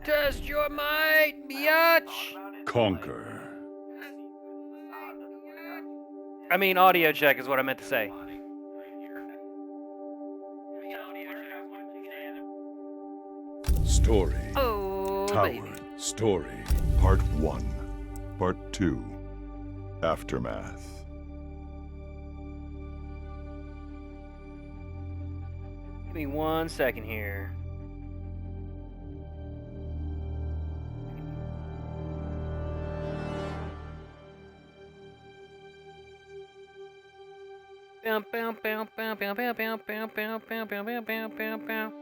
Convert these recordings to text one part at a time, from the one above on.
Test your might, biatch! Conquer. I mean, audio check is what I meant to say. Story. Oh, Tower. baby. Story. Part 1. Part 2. Aftermath. Give me 1 second here. Bow, bow, bow, bow, bow, bow, bow, bow, bow, bow, bow, bow, bow, bow, bow.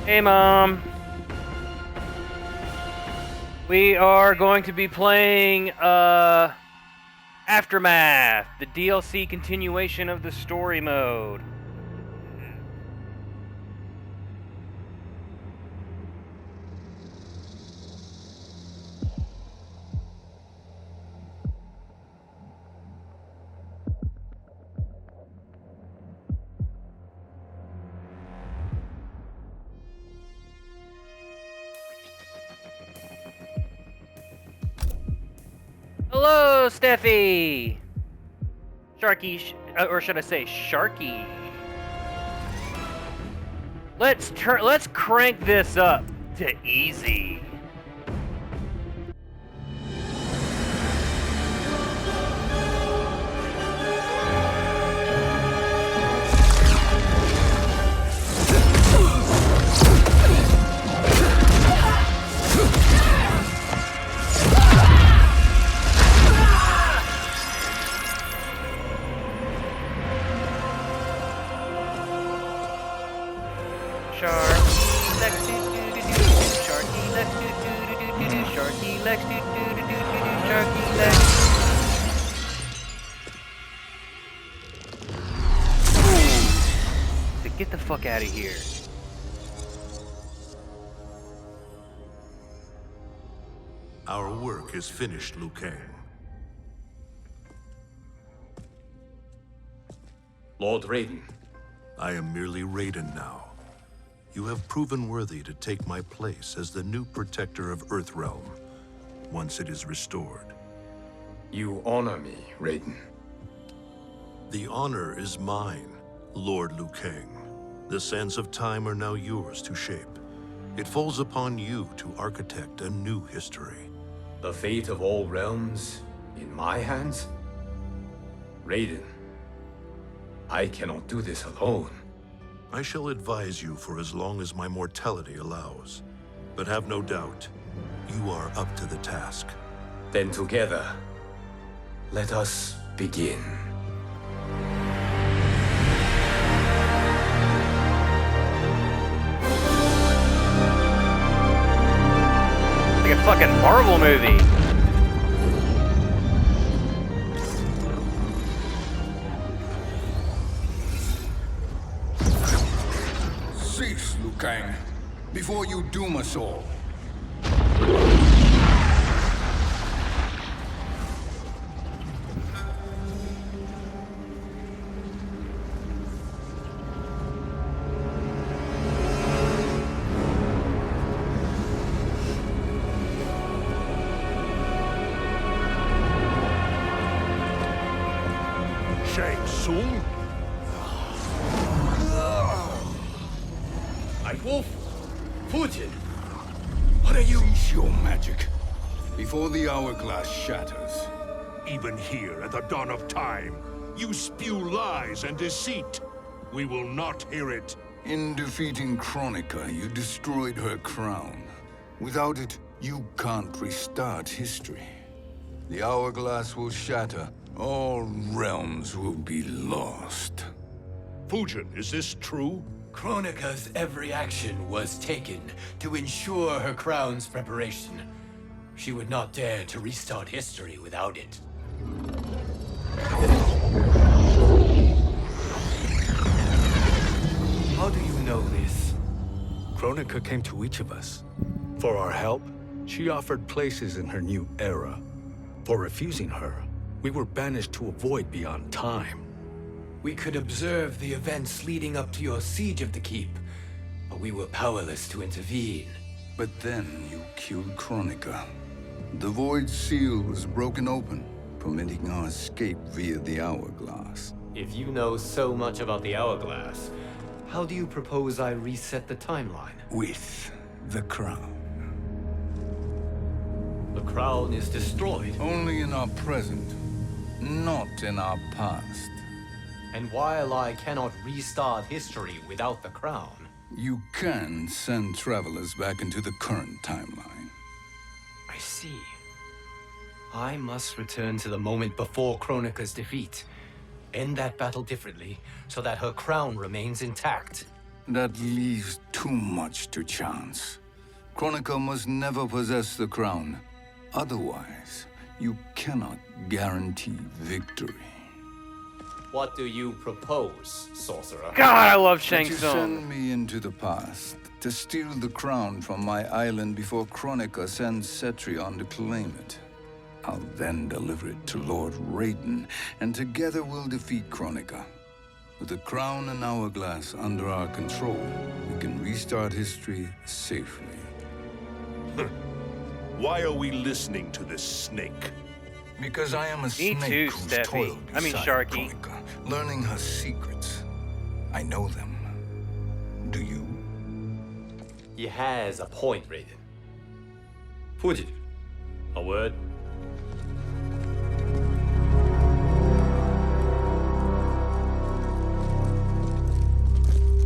Hey, Mom. We are going to be playing Aftermath, the DLC continuation of the story mode. Hello, Steffi! Sharky, or should I say Sharky? Let's crank this up to easy. Get the fuck out of here. Our work is finished, Liu Kang. Lord Raiden. I am merely Raiden now. You have proven worthy to take my place as the new protector of Earthrealm, once it is restored. You honor me, Raiden. The honor is mine, Lord Liu Kang. The sands of time are now yours to shape. It falls upon you to architect a new history. The fate of all realms in my hands? Raiden, I cannot do this alone. I shall advise you for as long as my mortality allows. But have no doubt, you are up to the task. Then together, let us begin. Like a fucking Marvel movie. Cease, Liu Kang, before you doom us all. Shang Tsung? Nightwolf? Fujin? What are you? Cease your magic, before the hourglass shatters. Even here at the dawn of time, you spew lies and deceit. We will not hear it. In defeating Kronika, you destroyed her crown. Without it, you can't restart history. The hourglass will shatter. All realms will be lost. Fujin, is this true? Kronika's every action was taken to ensure her crown's preparation. She would not dare to restart history without it. How do you know this? Kronika came to each of us. For our help, she offered places in her new era. For refusing her, we were banished to a void beyond time. We could observe the events leading up to your siege of the keep, but we were powerless to intervene. But then you killed Kronika. The Void Seal was broken open, permitting our escape via the Hourglass. If you know so much about the Hourglass, how do you propose I reset the timeline? With the crown. The crown is destroyed. Only in our present, not in our past. And while I cannot restart history without the crown, You can send travelers back into the current timeline. I see. I must return to the moment before Kronika's defeat. End that battle differently, so that her crown remains intact. That leaves too much to chance. Kronika must never possess the crown. Otherwise, you cannot guarantee victory. What do you propose, sorcerer? God, I love Shang Would you Tsung. send me into the past to steal the crown from my island before Kronika sends Cetrion to claim it. I'll then deliver it to Lord Raiden, and together we'll defeat Kronika. With the crown and Hourglass under our control, we can restart history safely. Why are we listening to this snake? Because I am a Me snake too, who's Steffi. toiled I mean, beside Sharky. Kronika, learning her secrets. I know them. Do you? He has a point, Raiden. Fujin, a word?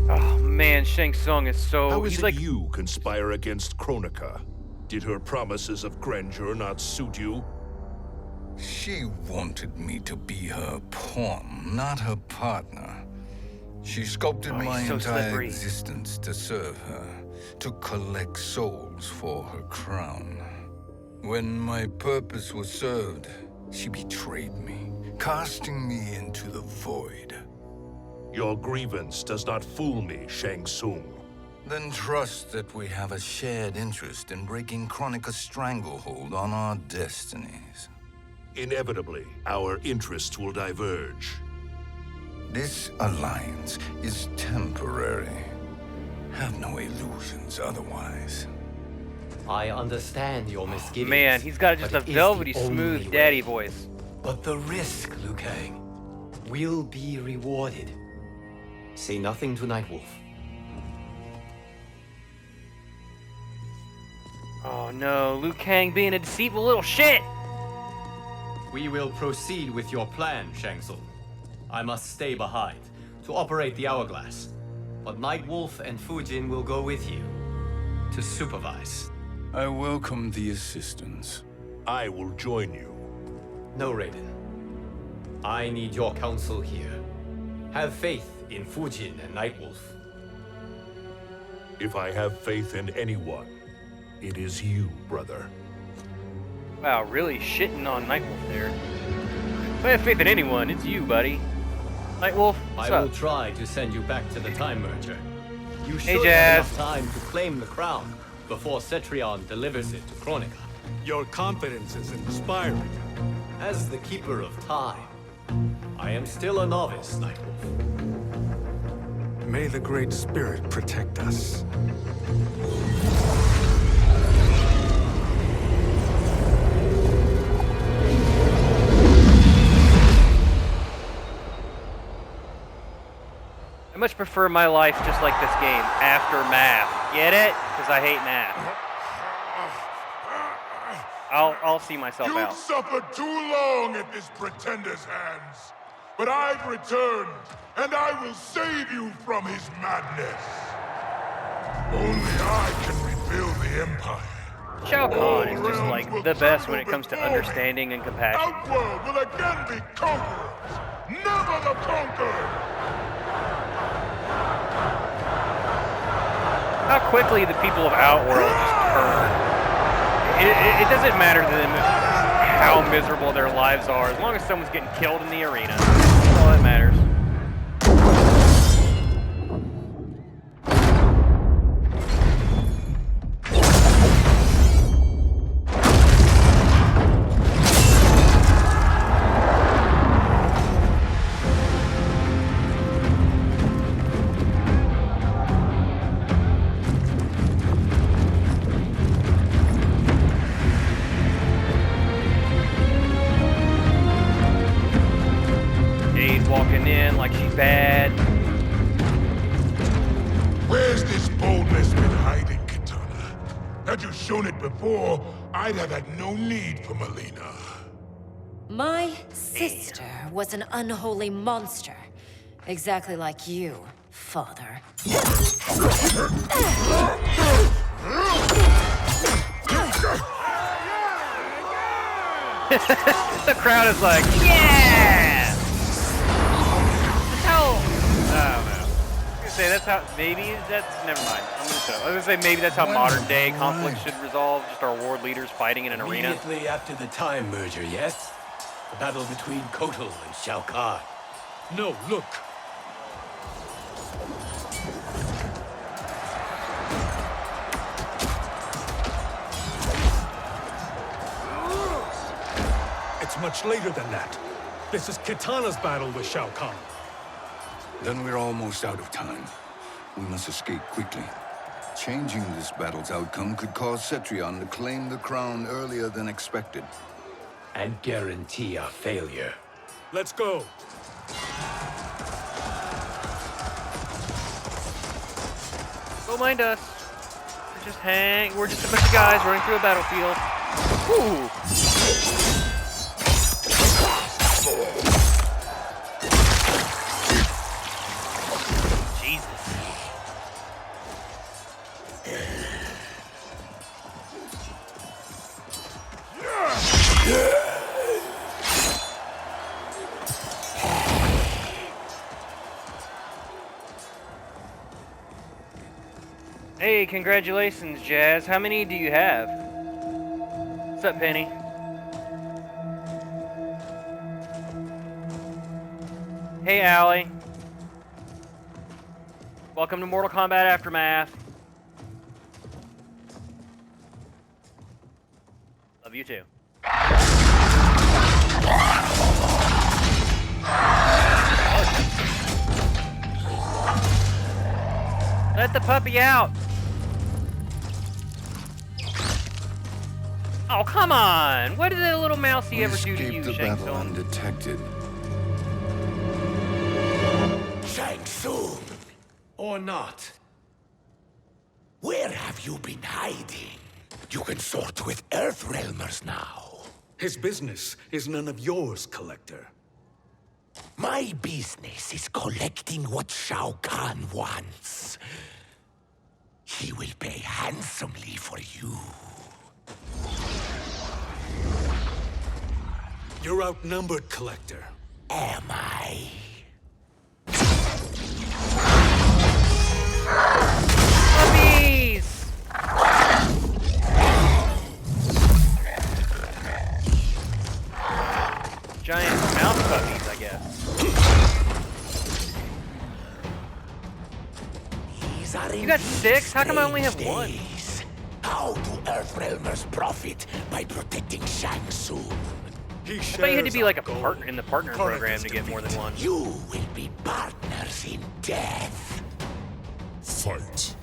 Oh man, Shang Tsung is so. How is He's it like. you conspire against Kronika? Did her promises of grandeur not suit you? She wanted me to be her pawn, not her partner. She sculpted Oh, he's my so entire slippery. existence to serve her, to collect souls for her crown. When my purpose was served, she betrayed me, casting me into the void. Your grievance does not fool me, Shang Tsung. Then trust that we have a shared interest in breaking Kronika's stranglehold on our destinies. Inevitably, our interests will diverge. This alliance is temporary. Have no illusions otherwise. I understand your misgivings. Man, he's got just a but it is velvety the only smooth way. daddy voice. But the risk, Liu Kang, will be rewarded. Say nothing to Nightwolf. Oh no, Liu Kang being a deceitful little shit! We will proceed with your plan, Shang Tsung. I must stay behind to operate the Hourglass. But Nightwolf and Fujin will go with you to supervise. I welcome the assistance. I will join you. No, Raiden. I need your counsel here. Have faith in Fujin and Nightwolf. If I have faith in anyone, it is you, brother. Wow, really shitting on Nightwolf there. If I have faith in anyone, it's you, buddy. Nightwolf, what's I will up? try to send you back to the Time Merger. You Hey, should Jazz. have enough time to claim the crown before Cetrion delivers it to Kronika. Your confidence is inspiring. As the Keeper of Time, I am still a novice, Nightwolf. May the Great Spirit protect us. I much prefer my life just like this game, after math. Get it? Because I hate math. I'll see myself You've out. suffered too long at this pretender's hands. But I've returned, and I will save you from his madness. Only I can rebuild the Empire. Shao Kahn is just All like realms the will best when it tremble comes to before me. understanding and compassion. Outworld will again be conquerors, never the conquered. How quickly the people of Outworld just turn. It doesn't matter to them how miserable their lives are, as long as someone's getting killed in the arena. That's all that matters. in like she's bad. Where's this boldness been hiding, Kitana? Had you shown it before, I'd have had no need for Melina. My sister was an unholy monster. Exactly like you, father. The crowd is like, yeah! That's how... I don't know. I was gonna say, that's how... Maybe that's... Never mind. I was gonna say maybe that's how modern day conflict should resolve. Just our war leaders fighting in an arena. Immediately after the Time merger, yes? The battle between Kotal and Shao Kahn. No, look. It's much later than that. This is Kitana's battle with Shao Kahn. Then we're almost out of time. We must escape quickly. Changing this battle's outcome could cause Cetrion to claim the crown earlier than expected. And guarantee a failure. Let's go. Don't mind us. We're just a bunch of guys running through a battlefield. Ooh. Jesus. Hey, congratulations, Jazz. How many do you have? What's up, Penny? Hey, Allie. Welcome to Mortal Kombat Aftermath. Love you too. Let the puppy out. Oh, come on! What did that little mousey ever do to you, Escape the Shang battle Tsung? undetected. Shang Tsung! Or not. Where have you been hiding? You consort with Earthrealmers now. His business is none of yours, Collector. My business is collecting what Shao Kahn wants. He will pay handsomely for you. You're outnumbered, Collector. Am I? Puppies! Giant mouse puppies, I guess. You got 6? How come I only have 1? How do Earthrealmers profit by protecting Shang Tsung? I thought you had to be like a partner in the partner program to get more than 1. You will be partners in death. Fight.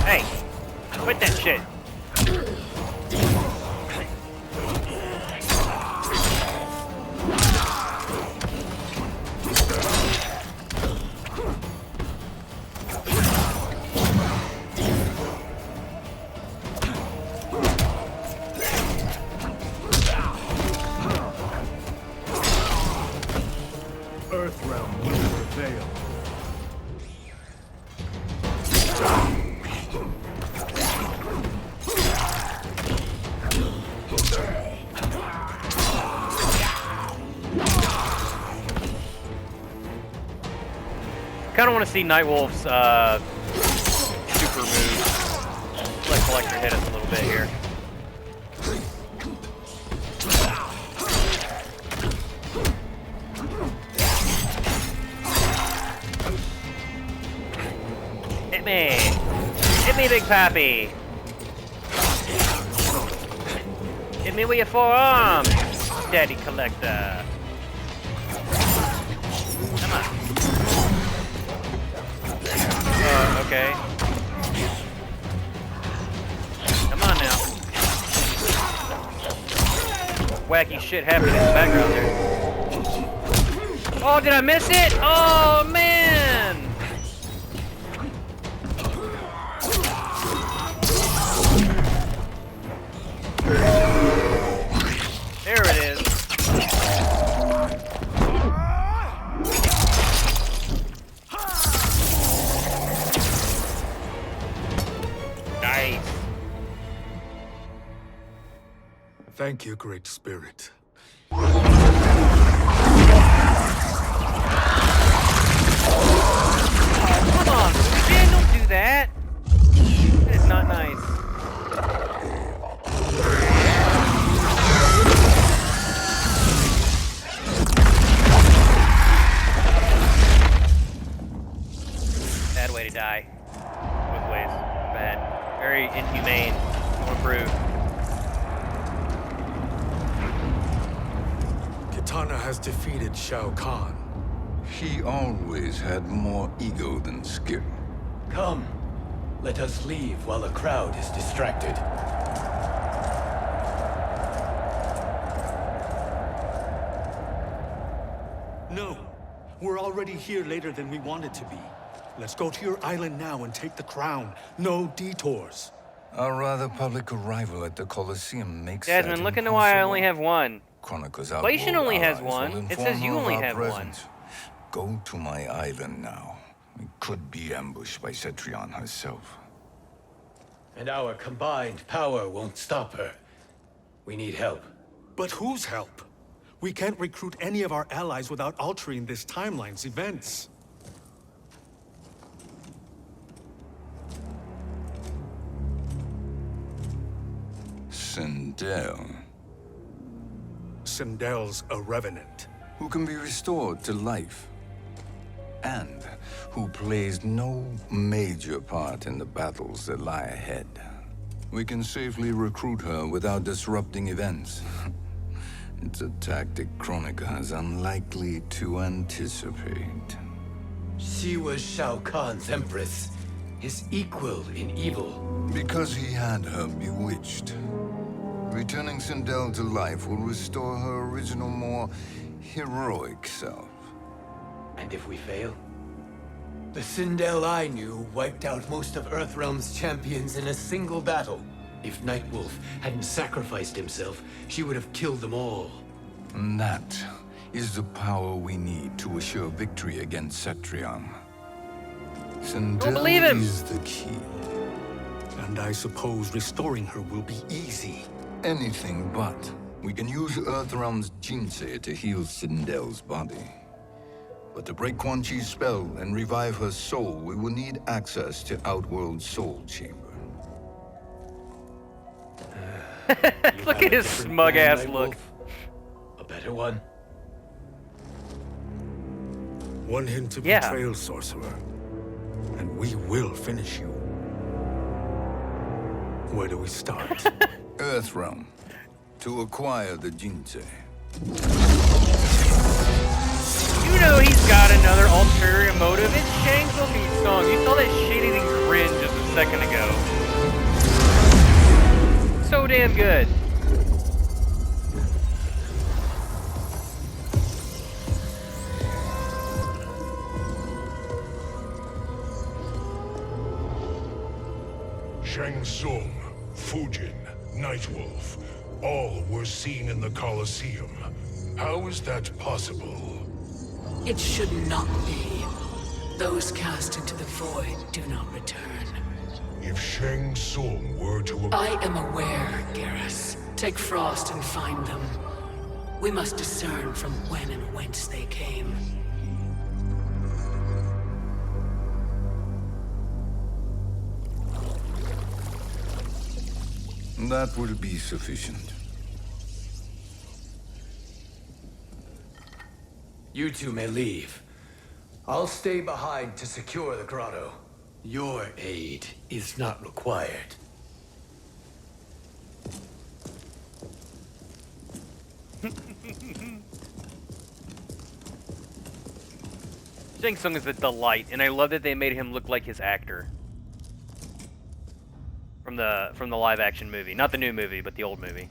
Hey, quit that shit. Earthrealm will prevail. Kind of want to see Nightwolf's super move. Let Collector hit us a little bit here. Hit me! Hit me, Big Pappy! Hit me with your forearms, Daddy Collector! Come on. wacky shit happening in the background there. Oh, did I miss it? Oh, man! There it is. Nice. Thank you, Great Spirit. Come on, man, don't do that. That is not nice. Bad way to die. Both ways. Bad. Very inhumane. Don't approve. Kitana has defeated Shao Kahn. He always had more ego than skill. Come, let us leave while the crowd is distracted. No, we're already here later than we wanted to be. Let's go to your island now and take the crown. No detours. Our rather public arrival at the Colosseum makes Desmond, that look into why I impossible. only have one. Chronicles Inflation outworld only has allies one. will It inform says you her of only our have one. presence. Go to my island now. We could be ambushed by Cetrion herself. And our combined power won't stop her. We need help. But whose help? We can't recruit any of our allies without altering this timeline's events. Sindel, Sindel's a revenant. who can be restored to life, and who plays no major part in the battles that lie ahead. We can safely recruit her without disrupting events. It's a tactic Chronica is unlikely to anticipate. She was Shao Kahn's empress, his equal in evil. Because he had her bewitched. Returning Sindel to life will restore her original, more heroic self. And if we fail? The Sindel I knew wiped out most of Earthrealm's champions in a single battle. If Nightwolf hadn't sacrificed himself, she would have killed them all. And that is the power we need to assure victory against Cetrion. Don't believe him. Sindel is the key. And I suppose restoring her will be easy. Anything but. We can use Earthrealm's Jinsei to heal Sindel's body. But to break Quan Chi's spell and revive her soul, we will need access to Outworld's Soul Chamber. Look at his smug ass look. A better one? One hint of Yeah. betrayal, sorcerer, and we will finish you. Where do we start? Earthrealm. To acquire the Jinsei. You know he's got another ulterior motive. It's Shang Tsung's song. You saw that shit-eating grin just a second ago. So damn good. Shang Tsung, Fujin, Nightwolf, all were seen in the Colosseum. How is that possible? It should not be. Those cast into the void do not return. If Shang Tsung were to... I am aware, Garrus. Take Frost and find them. We must discern from when and whence they came. That will be sufficient. You two may leave. I'll stay behind to secure the grotto. Your aid is not required. Shang Tsung is a delight, and I love that they made him look like his actor from the live action movie, not the new movie, but the old movie.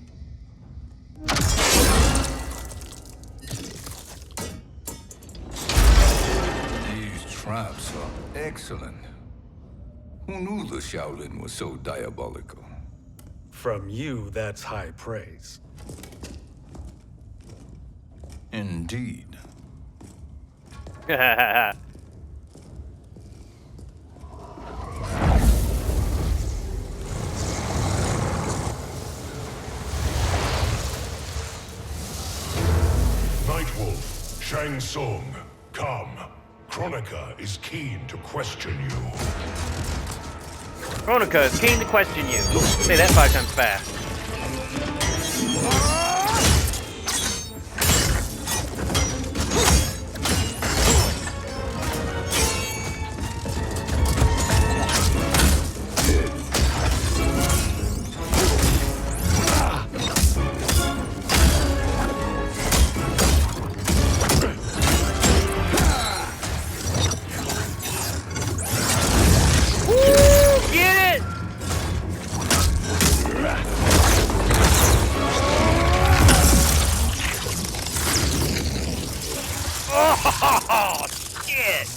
traps are excellent. Who knew the Shaolin was so diabolical? From you, that's high praise. Indeed. Nightwolf, Shang Tsung, come. Kronika is keen to question you. Kronika is keen to question you. Say that 5 times fast. Oh, shit!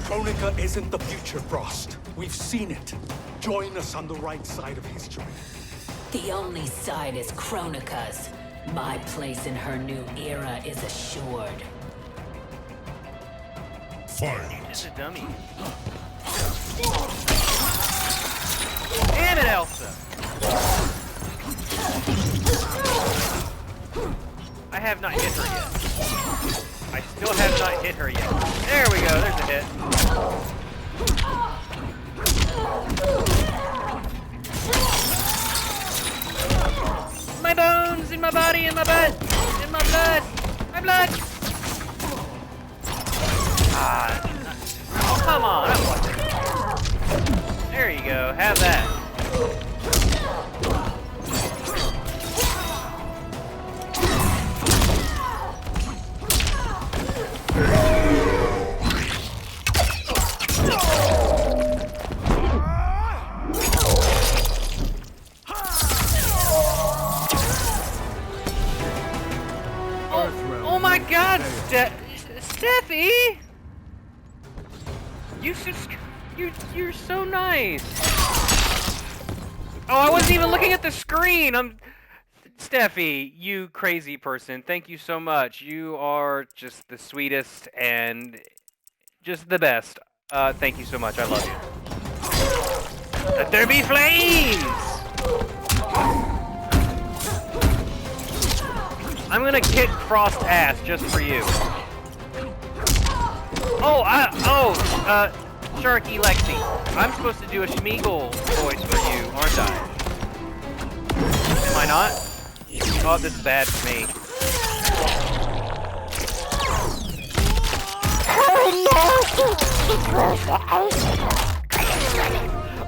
Kronika isn't the future, Frost. We've seen it. Join us on the right side of history. The only side is Kronika's. My place in her new era is assured. Fight. Just a dummy. Damn it, Elsa! I have not hit her yet. I still have not hit her yet. There we go, there's a hit. My bones, in my body, in my butt, in my blood, my blood! Ah, oh, come on, I want it. There you go, have that. Oh my God, Steffi! You're so nice. Oh, I wasn't even looking at the screen. Steffi, you crazy person. Thank you so much. You are just the sweetest and just the best. Thank you so much. I love you. Let there be flames! I'm gonna kick Frost ass just for you. Sharky Lexi. I'm supposed to do a Schmeagle voice for you, aren't I? Am I not? Oh, this is bad for me.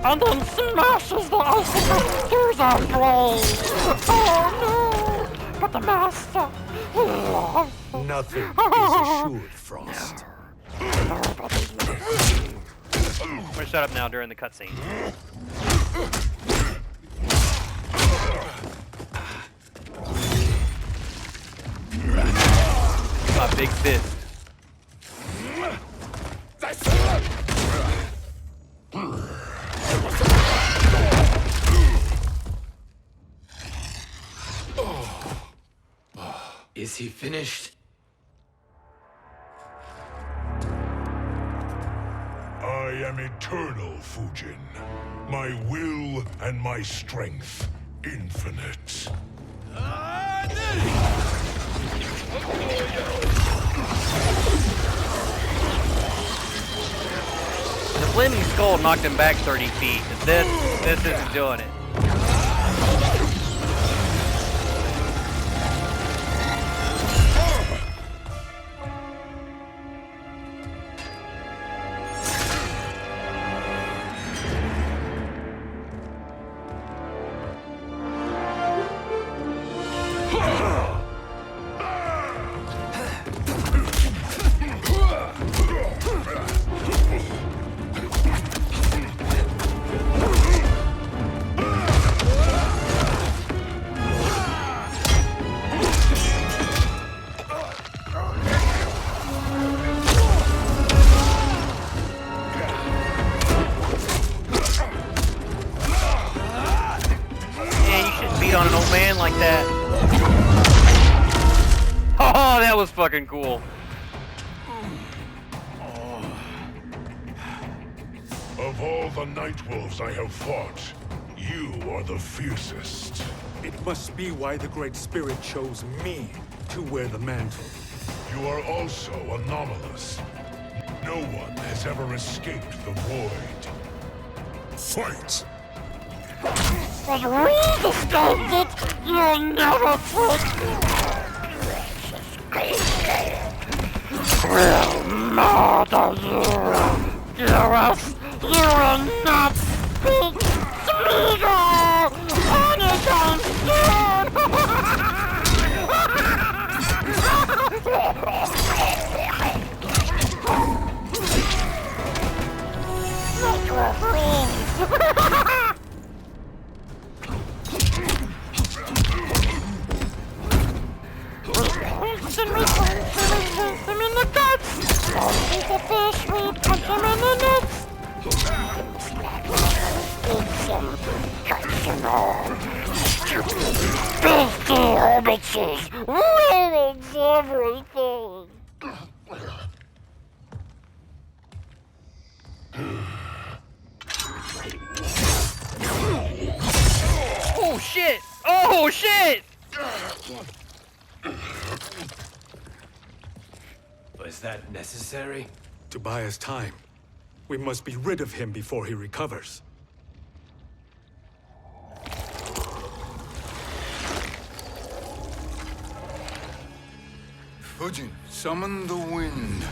And then smashes the icicle through the brain. Oh no! But the master loves. Nothing is assured, Frost. I'm gonna shut up now during the cutscene. My big fist. Is he finished? I am eternal, Fujin. My will and my strength, infinite. The Flaming Skull knocked him back 30 feet. This isn't doing it. old man like that. Oh, that was fucking cool. Of all the Nightwolves I have fought, you are the fiercest. It must be why the Great Spirit chose me to wear the mantle. You are also anomalous. No one has ever escaped the void. Fight! But we escaped it, you'll never forget. We'll murder you. Gareth, you will not speak Smeagol! Anytime soon! Then we punch him in the guts! Don't eat the fish, we punch him in the nuts! Eat some guts and all. Filthy hobbitses! Ruins everything! Oh shit! Oh shit! Was that necessary? To buy us time, we must be rid of him before he recovers. Fujin, summon the wind.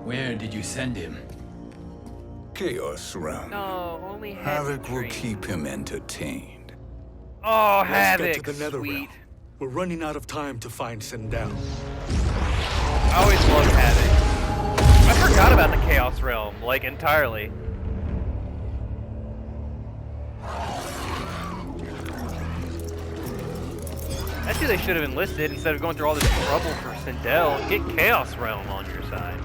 Where did you send him? Chaos Realm. No, only Havoc will keep him entertained. Oh, Let's Havoc, get to the Nether sweet. Realm. We're running out of time to find Sindel. I always loved Havoc. I forgot about the Chaos Realm, like, entirely. That's who they should have enlisted instead of going through all this trouble for Sindel. Get Chaos Realm on your side.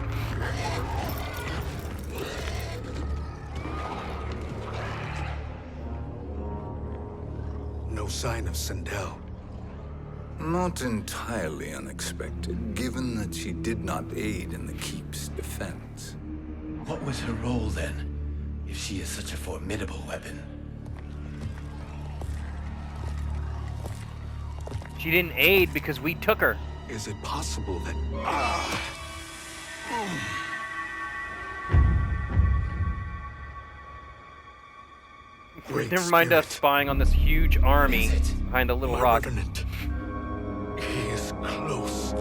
No sign of Sindel. Not entirely unexpected, given that she did not aid in the Keep's defense. What was her role then, if she is such a formidable weapon? She didn't aid because we took her. Is it possible that... Great Never mind us Spirit. spying on this huge army behind a little My rock. revenant. He is close.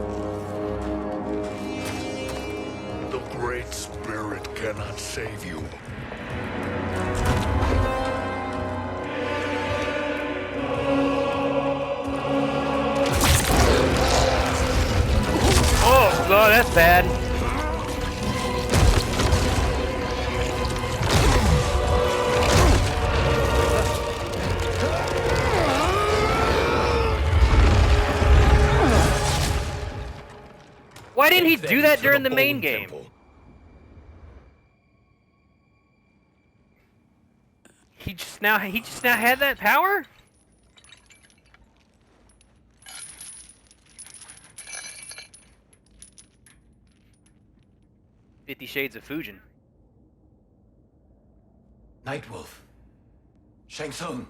The Great Spirit cannot save you. Oh, God, that's bad. Why didn't he do that during the main game? He just now had that power? "50 Shades of Fujin." Nightwolf. Shang Tsung.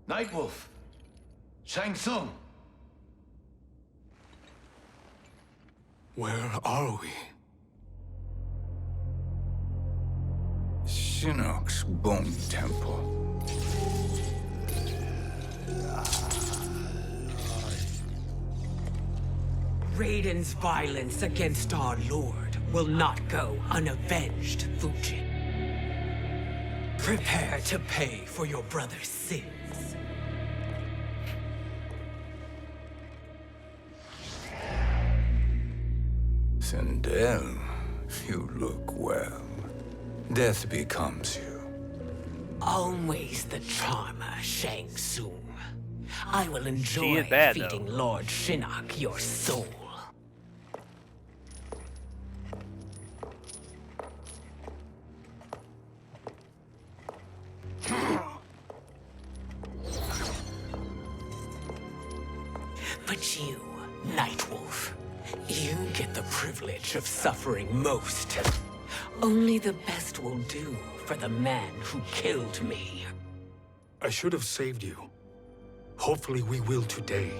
Nightwolf. Shang Tsung. Where are we? Shinnok's Bone Temple. Raiden's violence against our lord will not go unavenged, Fujin. Prepare to pay for your brother's sins. Sindel, you look well. Death becomes you. Always the charmer, Shang Tsung. I will She enjoy is bad, feeding though. Lord Shinnok your soul. But you, Nightwolf, you get the privilege of suffering most. Only the best will do for the man who killed me. I should have saved you. Hopefully we will today.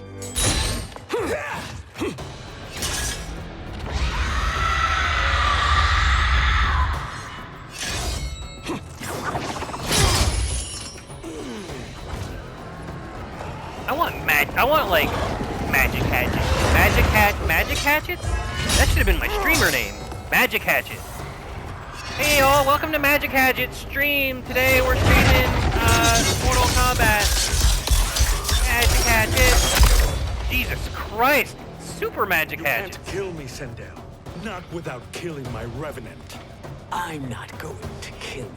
I want like magic hatchets. Magic hatchets? That should have been my streamer name. Magic hatchet. Hey y'all, welcome to Magic Hatchet stream. Today we're streaming Mortal Kombat. Magic Hatchet. Jesus Christ. Super Magic You Hatchet. can't kill me, Sindel. Not without killing my revenant. I'm not going to kill you.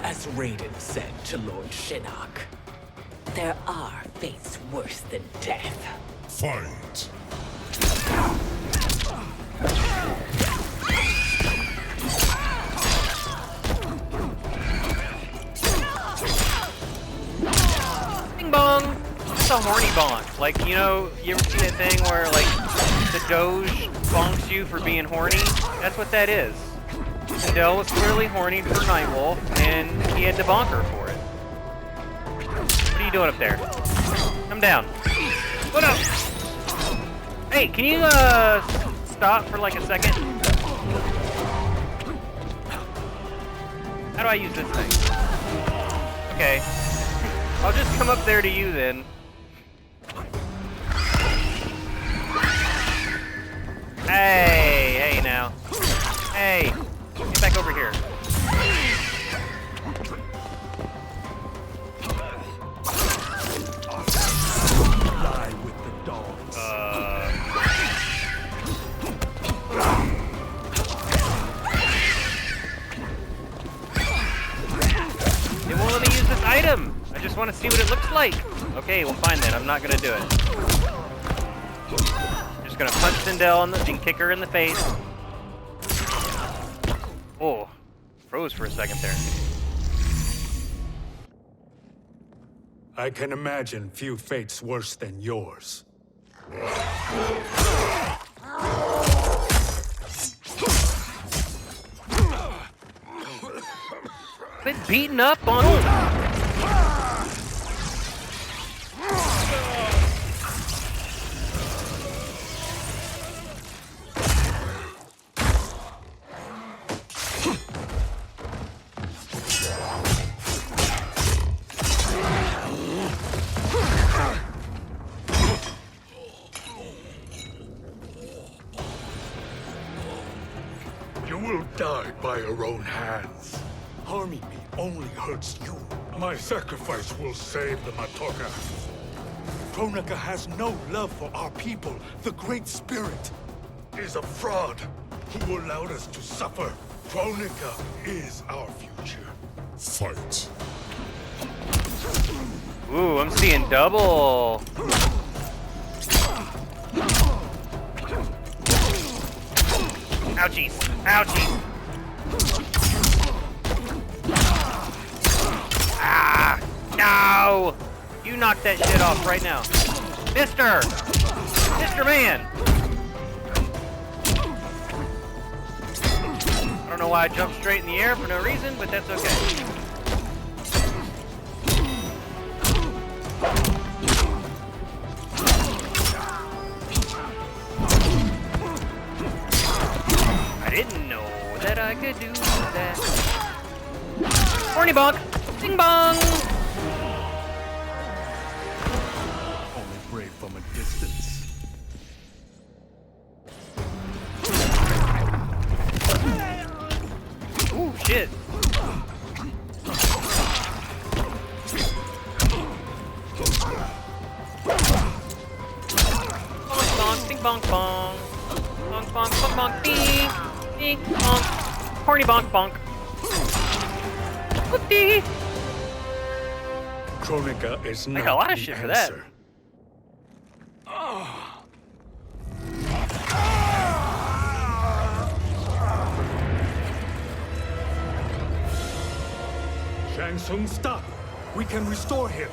As Raiden said to Lord Shinnok, there are fates worse than death. Fight. Bing bong. It's a horny bonk. Like, you know, you ever seen that thing where like the Doge bonks you for being horny? That's what that is. Sindel was clearly horny for Nightwolf, and he had to bonk her for it. What are you doing up there? Come down. What up? Hey, can you stop for like a second? How do I use this thing? Okay. I'll just come up there to you then. Hey, hey now. Hey, get back over here. Lie with the dogs. It won't let me use this item. I just want to see what it looks like. Okay, well fine then. I'm not gonna do it. Just gonna punch Sindel and kick her in the face. Oh, froze for a second there. I can imagine few fates worse than yours. Quit beating up on him. You will die by your own hands. Harming me only hurts you. My sacrifice will save the Matoka. Kronika has no love for our people. The Great Spirit is a fraud who allowed us to suffer. Kronika is our future. Fight. Ooh, I'm seeing double. Ouchies. Ouchies. Ah! No! You knock that shit off right now. Mister! Mr. Man! I don't know why I jumped straight in the air for no reason, but that's okay. I didn't know that I could do that. Horny bonk! Ding bong! Only brave from a distance. Ooh, shit. Bonk, ding Bing bonk bonk. Bonk bonk bonk bonk bing. Bing bonk. Horny bonk bonk. Whoopee. Kronika is I not got a lot of the shit for that. answer. Shang Tsung, stop! We can restore him.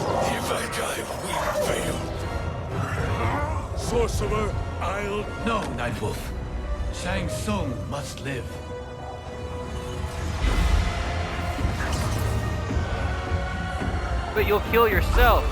If I die, we fail. Sorcerer, I'll... No, Nightwolf. Shang Tsung must live. But you'll kill yourself.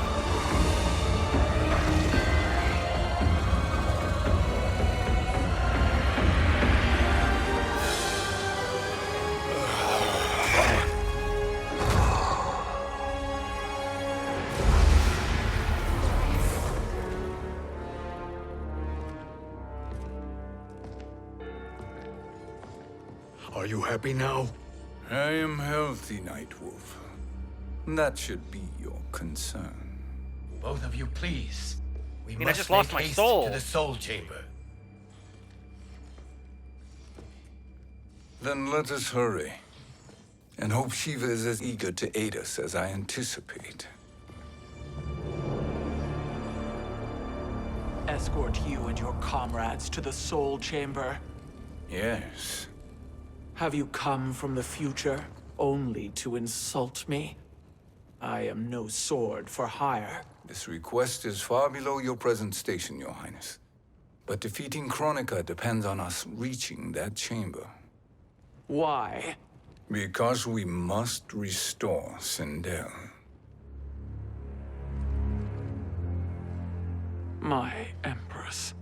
Are you happy now? I am healthy, Nightwolf. That should be your concern. Both of you, please. We I must just lost make my haste soul. to the Soul Chamber. Then let us hurry. And hope Shiva is as eager to aid us as I anticipate. Escort you and your comrades to the Soul Chamber. Yes. Have you come from the future only to insult me? I am no sword for hire. This request is far below your present station, Your Highness. But defeating Kronika depends on us reaching that chamber. Why? Because we must restore Sindel. My Empress.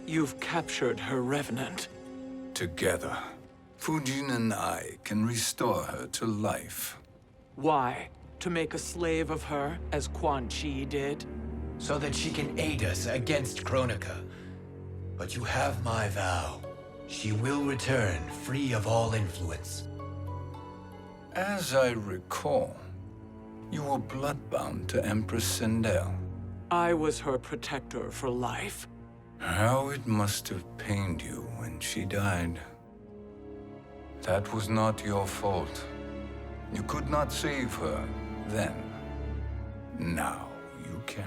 You've captured her revenant. Together, Fujin and I can restore her to life. Why? To make a slave of her, as Quan Chi did? So that she can aid us against Kronika. But you have my vow. She will return free of all influence. As I recall, you were bloodbound to Empress Sindel. I was her protector for life. How it must have pained you when she died. That was not your fault. You could not save her then. Now you can.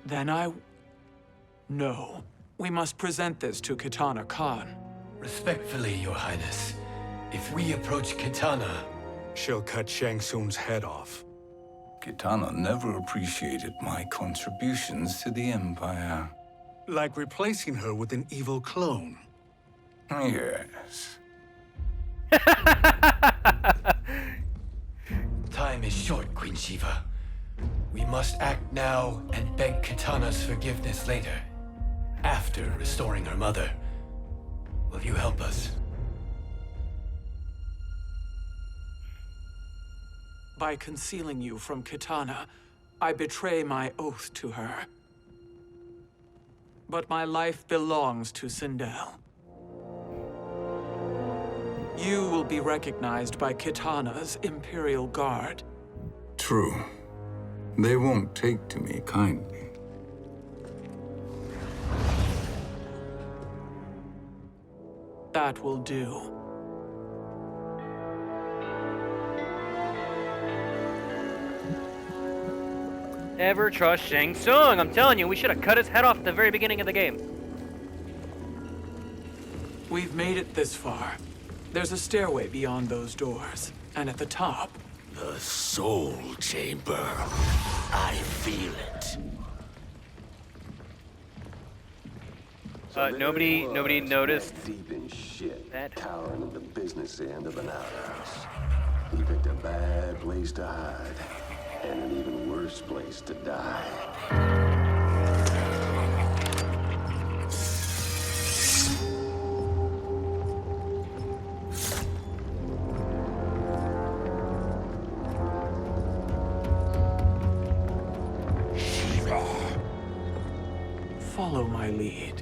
Then No. We must present this to Kitana Khan. Respectfully, Your Highness. If we approach Kitana... She'll cut Shang Tsung's head off. Kitana never appreciated my contributions to the Empire. Like replacing her with an evil clone. Yes. Time is short, Queen Shiva. We must act now and beg Kitana's forgiveness later. After restoring her mother. Will you help us? By concealing you from Kitana, I betray my oath to her. But my life belongs to Sindel. You will be recognized by Kitana's Imperial Guard. True. They won't take to me kindly. That will do. Never trust Shang Tsung. I'm telling you, we should have cut his head off at the very beginning of the game. We've made it this far. There's a stairway beyond those doors, and at the top... The Soul Chamber. I feel it. Nobody noticed deep in shit, that. cowering in the business end of an outhouse. He picked a bad place to hide, and an even worse place to die. Follow my lead.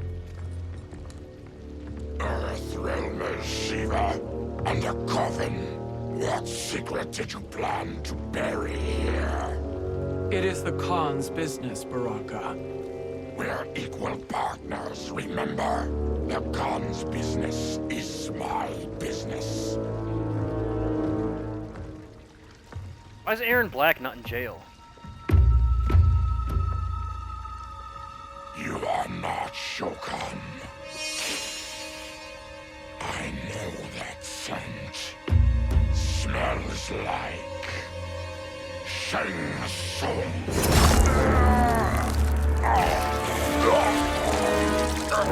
Earthrealm is Shiva, and a coffin. What secret did you plan to bury here? It is the Khan's business, Baraka. We're equal partners, remember? The Khan's business is my business. Why is Aaron Black not in jail? You are not Shokan. I know that scent. Smells like Shang Tsung.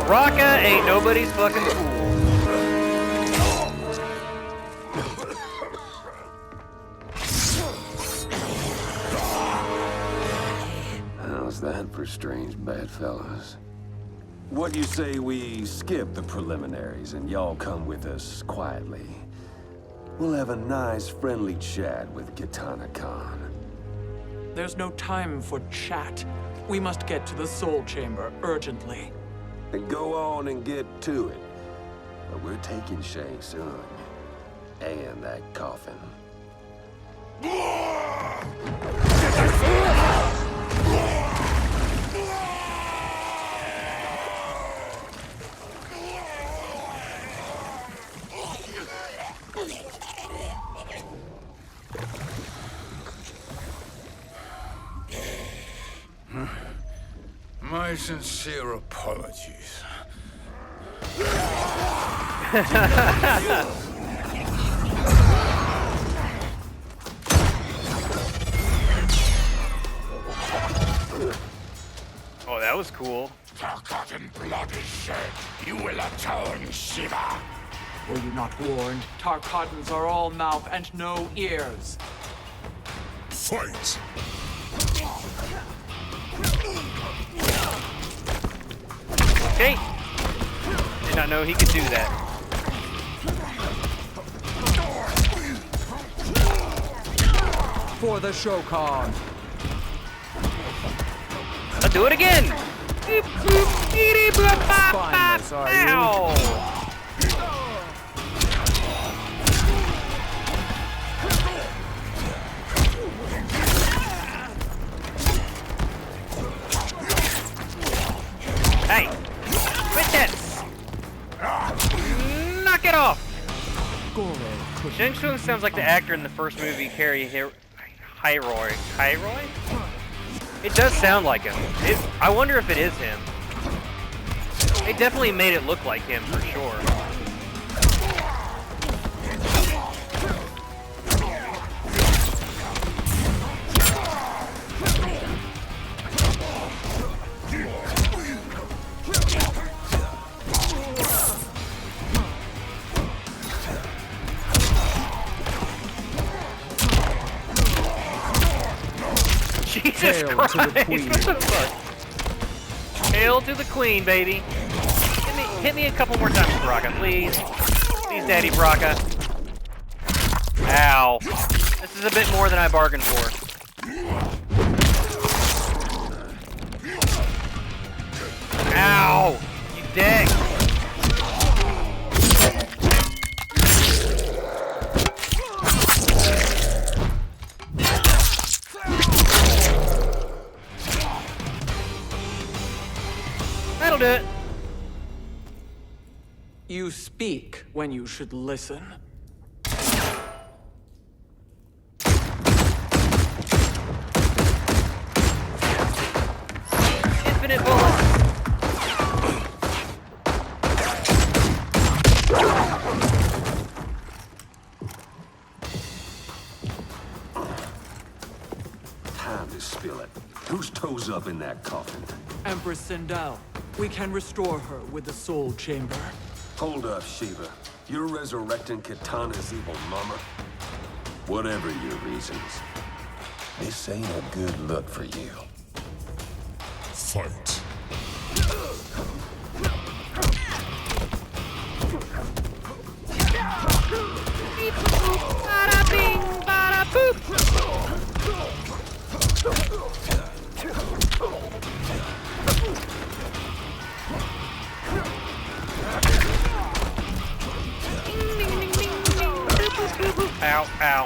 Baraka ain't nobody's fucking fool. How's that for strange bedfellows? What do you say we skip the preliminaries and y'all come with us quietly? We'll have a nice, friendly chat with Kitana Khan. There's no time for chat. We must get to the Soul Chamber urgently. Then go on and get to it. But we're taking Shang Tsung. And that coffin. My sincere apologies. Oh, that was cool. Tarkatan blood is shed. You will atone, Shiva. Were you not warned? Tarkatans are all mouth and no ears. Fight! Okay. Did not know he could do that. For the Shokan. I'll do it again. Spineless, are you? Ow. Hey, quit this! Knock it off! Shang Tsung sounds like the actor in the first movie, Harry Hyroy. Hyroy? It does sound like him. I wonder if it is him. They definitely made it look like him for sure. Jesus Hail Christ! to the queen. What the fuck? Hail to the queen, baby. Hit me a couple more times, Baraka, please. Please, Daddy Baraka. Ow. This is a bit more than I bargained for. Ow! You dick! That'll do it. You speak when you should listen. Infinite bullets. Time to spill it. Whose toes up in that coffin? Empress Sindel. We can restore her with the Soul Chamber. Hold up, Shiva. You're resurrecting Kitana's evil mama? Whatever your reasons, this ain't a good look for you. Fight. Bada bing, bada boop. Ow, ow.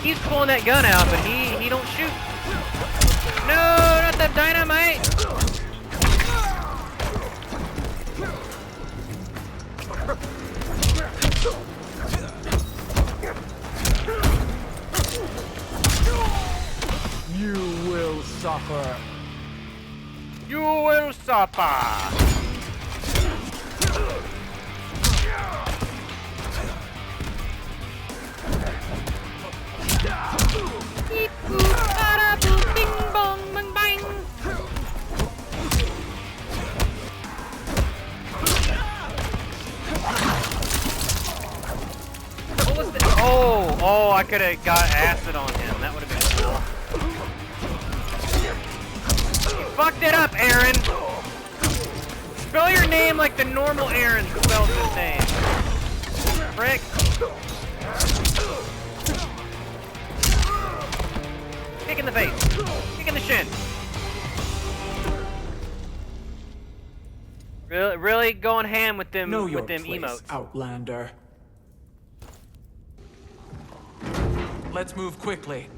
He's pulling that gun out, but he don't shoot. No, not the dynamite. You will suffer. You will suffer. Beep boop, bada boop, bing bong, bang bang. What was that? Oh, I could have got acid on him. That would have been cool. You fucked it up, Aaron. Spell your name like the normal Aaron spells his name. Frick. Kick in the face. Kick in the shin. Really going ham with them Know your with them place, emotes. Outlander. Let's move quickly.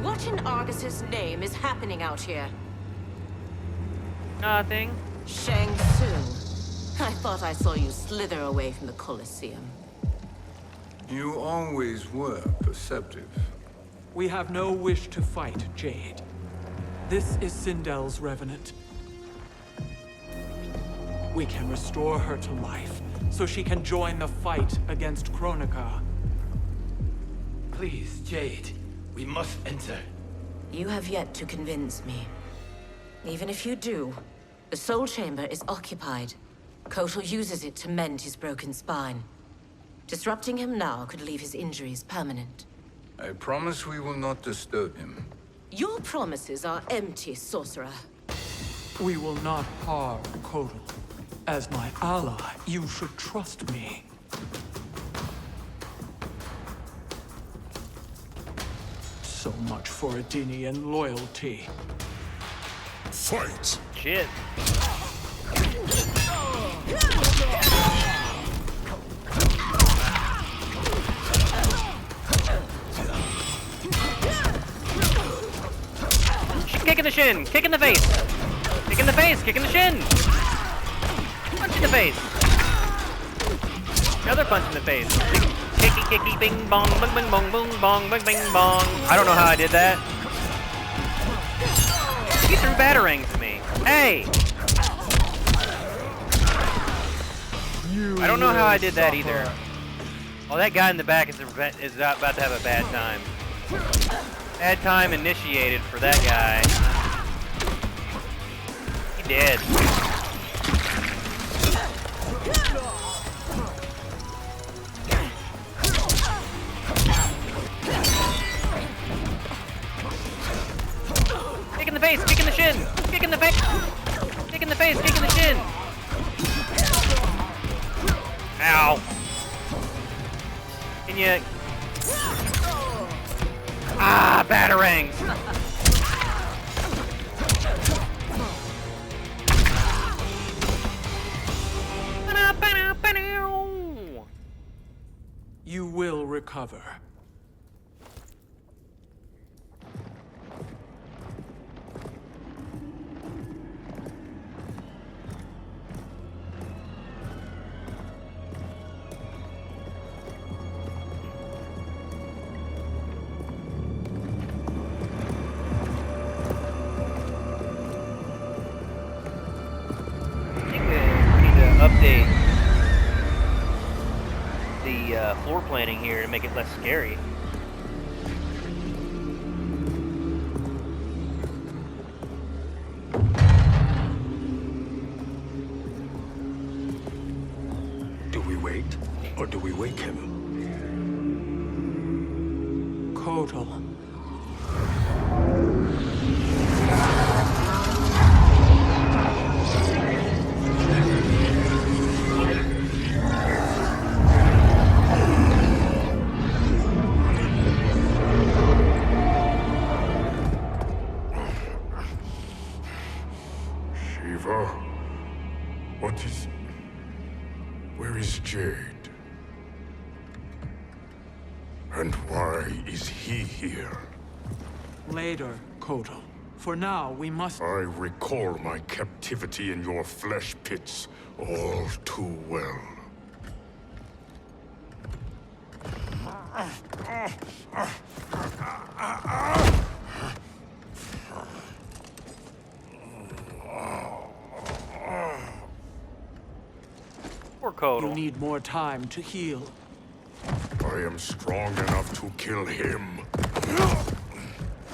What in Argus's name is happening out here? Nothing. Shang Tsung. I thought I saw you slither away from the Colosseum. You always were perceptive. We have no wish to fight, Jade. This is Sindel's Revenant. We can restore her to life, so she can join the fight against Kronika. Please, Jade, we must enter. You have yet to convince me. Even if you do, the Soul Chamber is occupied. Kotal uses it to mend his broken spine. Disrupting him now could leave his injuries permanent. I promise we will not disturb him. Your promises are empty, sorcerer. We will not harm Kotal. As my ally, you should trust me. So much for Adenian loyalty. Fight! Shit. Kick in the shin! Kick in the face! Kick in the face! Kick in the shin! Punch in the face! Another punch in the face. Kicky, kicky, bing, bong, bing, bing, bong, boom, bong, bing, bing, bong. I don't know how I did that. He threw batarangs at me. Hey! I don't know how I did that either. Oh, that guy in the back is about to have a bad time. Bad time initiated for that guy. He dead. Kick in the face, kick in the shin, kick in the face, kick in the face, kick in the shin. Ow. Can you... Ah, batarangs. You will recover. Update the floor planning here to make it less scary. Or do we wake him? Kotal. Shiva? What is... Where is Jade? And why is he here? Later, Kotal. For now, we must... I recall my captivity in your flesh pits all too well. Poor Kotal. You need more time to heal. I am strong enough to kill him.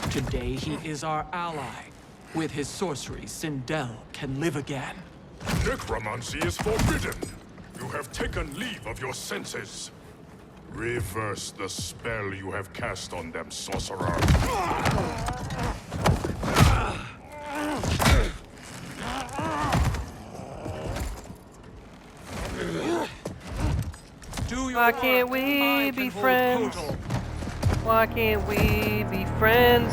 Today, he is our ally. With his sorcery, Sindel can live again. Necromancy is forbidden. You have taken leave of your senses. Reverse the spell you have cast on them, sorcerer. Why can't we be friends? Why can't we be friends?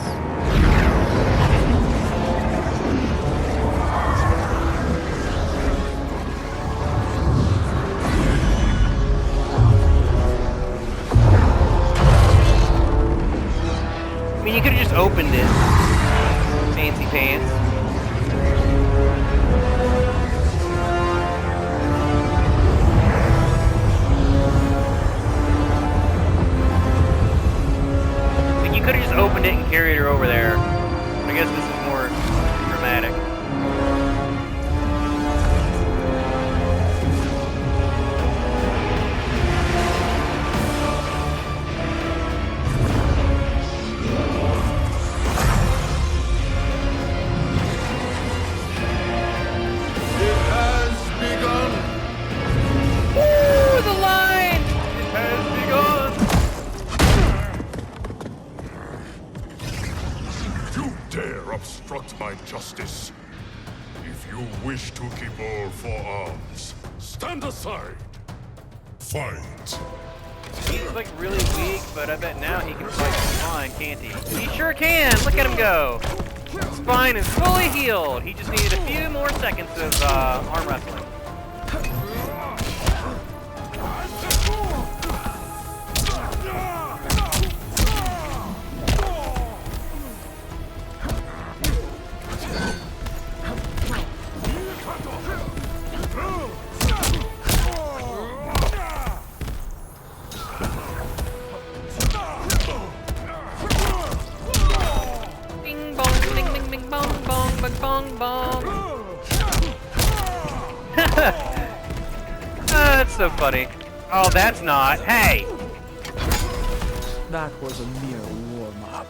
I mean, you could have just opened it. Fancy pants. You could have just opened it and carried her over there. I guess this is more dramatic. It has begun! Woo! The line! It has begun! You dare obstruct my justice. If you wish to keep all four arms, stand aside. Fight. He's like really weak, but I bet now he can fight fine, can't he? He sure can! Look at him go! Spine is fully healed! He just needed a few more seconds of arm wrestling. Bing bong, ding ding bing bong bong bong bong bong. That's so funny. Oh, that's not. Hey! That was a mere warm-up.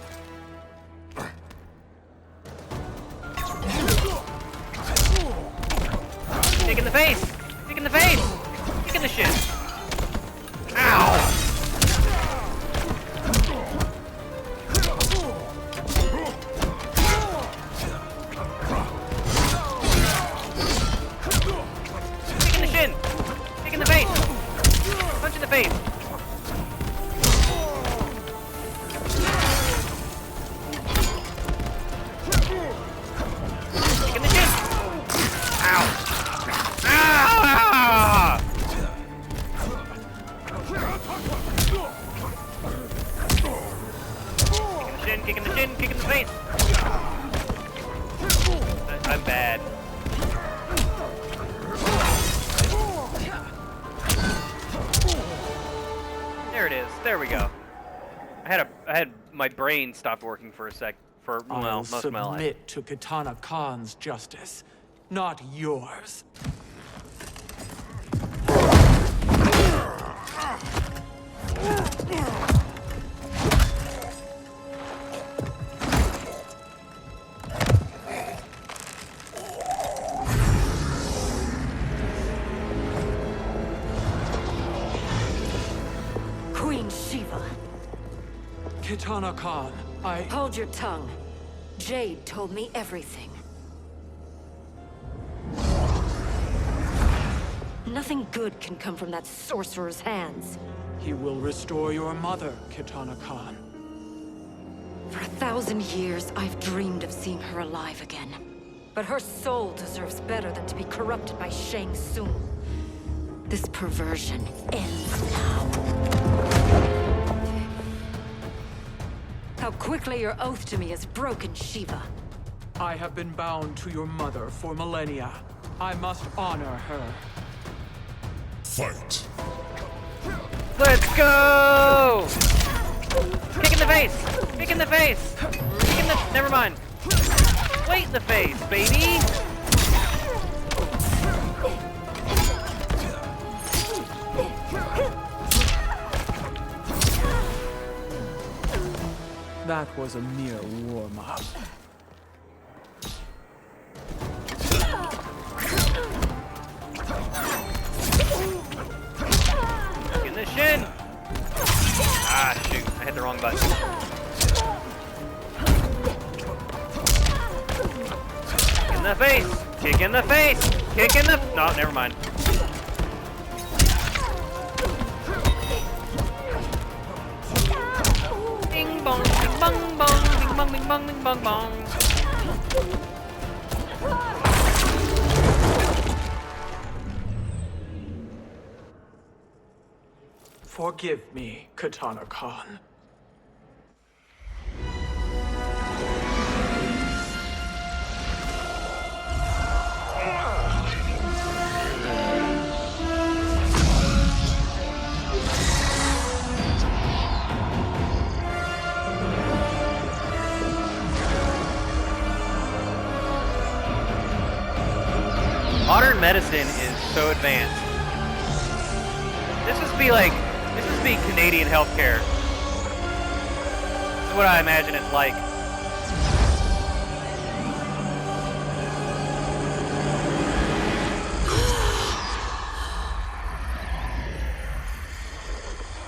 Kick in the face! Kick in the face! Kick in the shit! Ow! Kick in the shin! Kick in the face! Punch in the face! Kick in the shin! Ow! Ah! Kick in the shin, kick in the face! I'm bad. There it is. There we go. I had my brain stopped working for a sec. For well, I'll most of my life. submit to Katana Khan's justice, not yours. Kitana Khan, Hold your tongue. Jade told me everything. Nothing good can come from that sorcerer's hands. He will restore your mother, Kitana Khan. For 1,000 years, I've dreamed of seeing her alive again. But her soul deserves better than to be corrupted by Shang Tsung. This perversion ends now. How quickly your oath to me has broken, Shiva. I have been bound to your mother for millennia. I must honor her. Fight. Let's go! Kick in the face! Kick in the face! Kick in the... Never mind. Wait in the face, baby! That was a mere warm-up. In the shin! Ah, shoot. I hit the wrong button. Kick in the face! Kick in the face! Kick in the... No, never mind. Bing bong, bing bong bong, bing bong, bing bong, bing bong bong. Forgive me, Kitana Khan. Modern medicine is so advanced. This must be like, this must be Canadian healthcare. This is what I imagine it's like.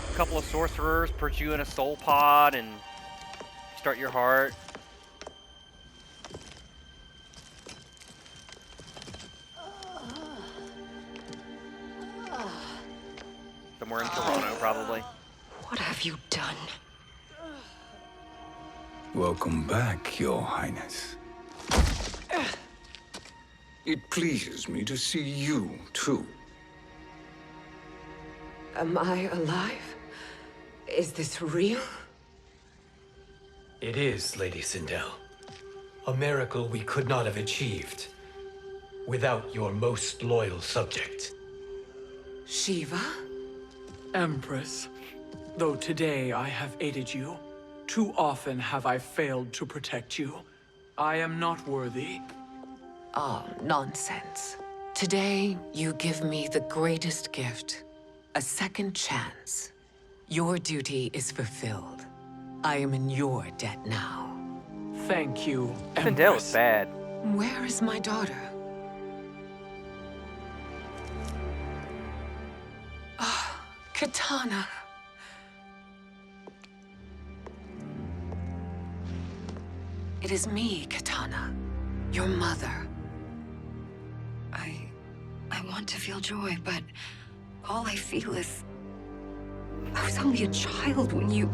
A couple of sorcerers put you in a soul pod and start your heart. Somewhere in Toronto, probably. What have you done? Welcome back, Your Highness. It pleases me to see you, too. Am I alive? Is this real? It is, Lady Sindel. A miracle we could not have achieved without your most loyal subject. Shiva? Empress, though today I have aided you, too often have I failed to protect you. I am not worthy. Oh, nonsense. Today, you give me the greatest gift. A second chance. Your duty is fulfilled. I am in your debt now. Thank you, Empress. Sindel was bad. Where is my daughter? Ah, Kitana. It is me, Kitana. Your mother. I want to feel joy, but all I feel is... I was only a child when you...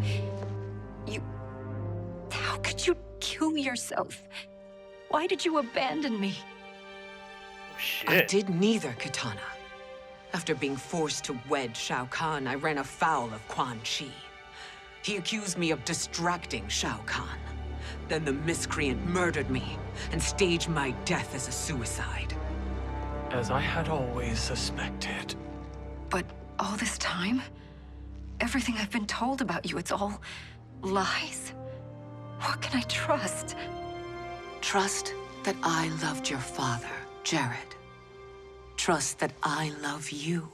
How could you kill yourself? Why did you abandon me? Shit. I did neither, Kitana. After being forced to wed Shao Kahn, I ran afoul of Quan Chi. He accused me of distracting Shao Kahn. Then the miscreant murdered me and staged my death as a suicide. As I had always suspected. But all this time? Everything I've been told about you, it's all lies? What can I trust? Trust that I loved your father, Jared. Trust that I love you.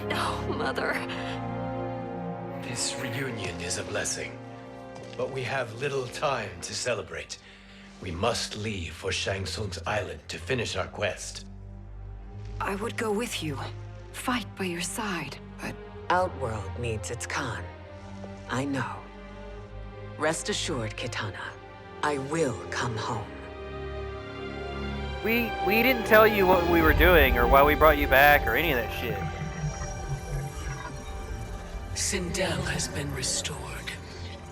No, Mother. This reunion is a blessing, but we have little time to celebrate. We must leave for Shang Tsung's island to finish our quest. I would go with you, fight by your side, but Outworld needs its Khan. I know. Rest assured, Kitana. I will come home. We didn't tell you what we were doing or why we brought you back or any of that shit. Sindel has been restored.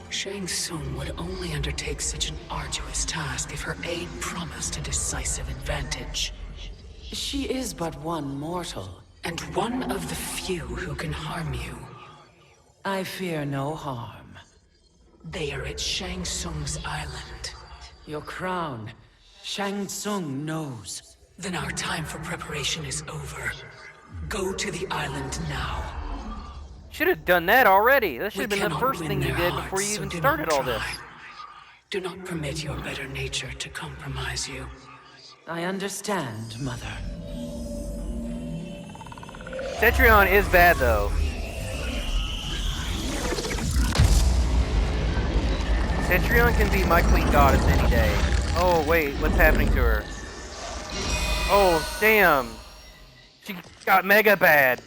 Shang Tsung would only undertake such an arduous task if her aid promised a decisive advantage. She is but one mortal, and one of the few who can harm you. I fear no harm. They are at Shang Tsung's island. Your crown. Shang Tsung knows. Then our time for preparation is over. Go to the island now. Should have done that already. That should have been the first thing you did before you even started all this. Do not permit your better nature to compromise you. I understand, Mother. Cetrion is bad, though. Cetrion can be my queen goddess any day. Oh, wait, what's happening to her? Oh, damn. She got mega bad.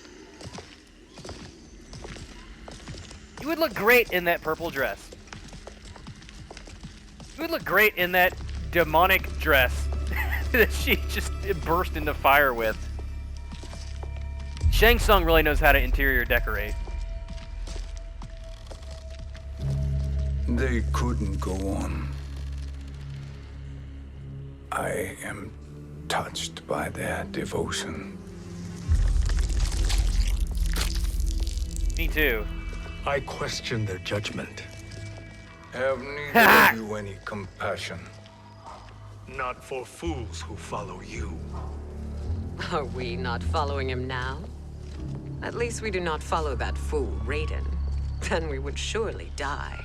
You would look great in that purple dress. You would look great in that demonic dress that she just burst into fire with. Shang Tsung really knows how to interior decorate. They couldn't go on. I am touched by their devotion. Me too. I question their judgment. Have neither of you any compassion? Not for fools who follow you. Are we not following him now? At least we do not follow that fool, Raiden. Then we would surely die.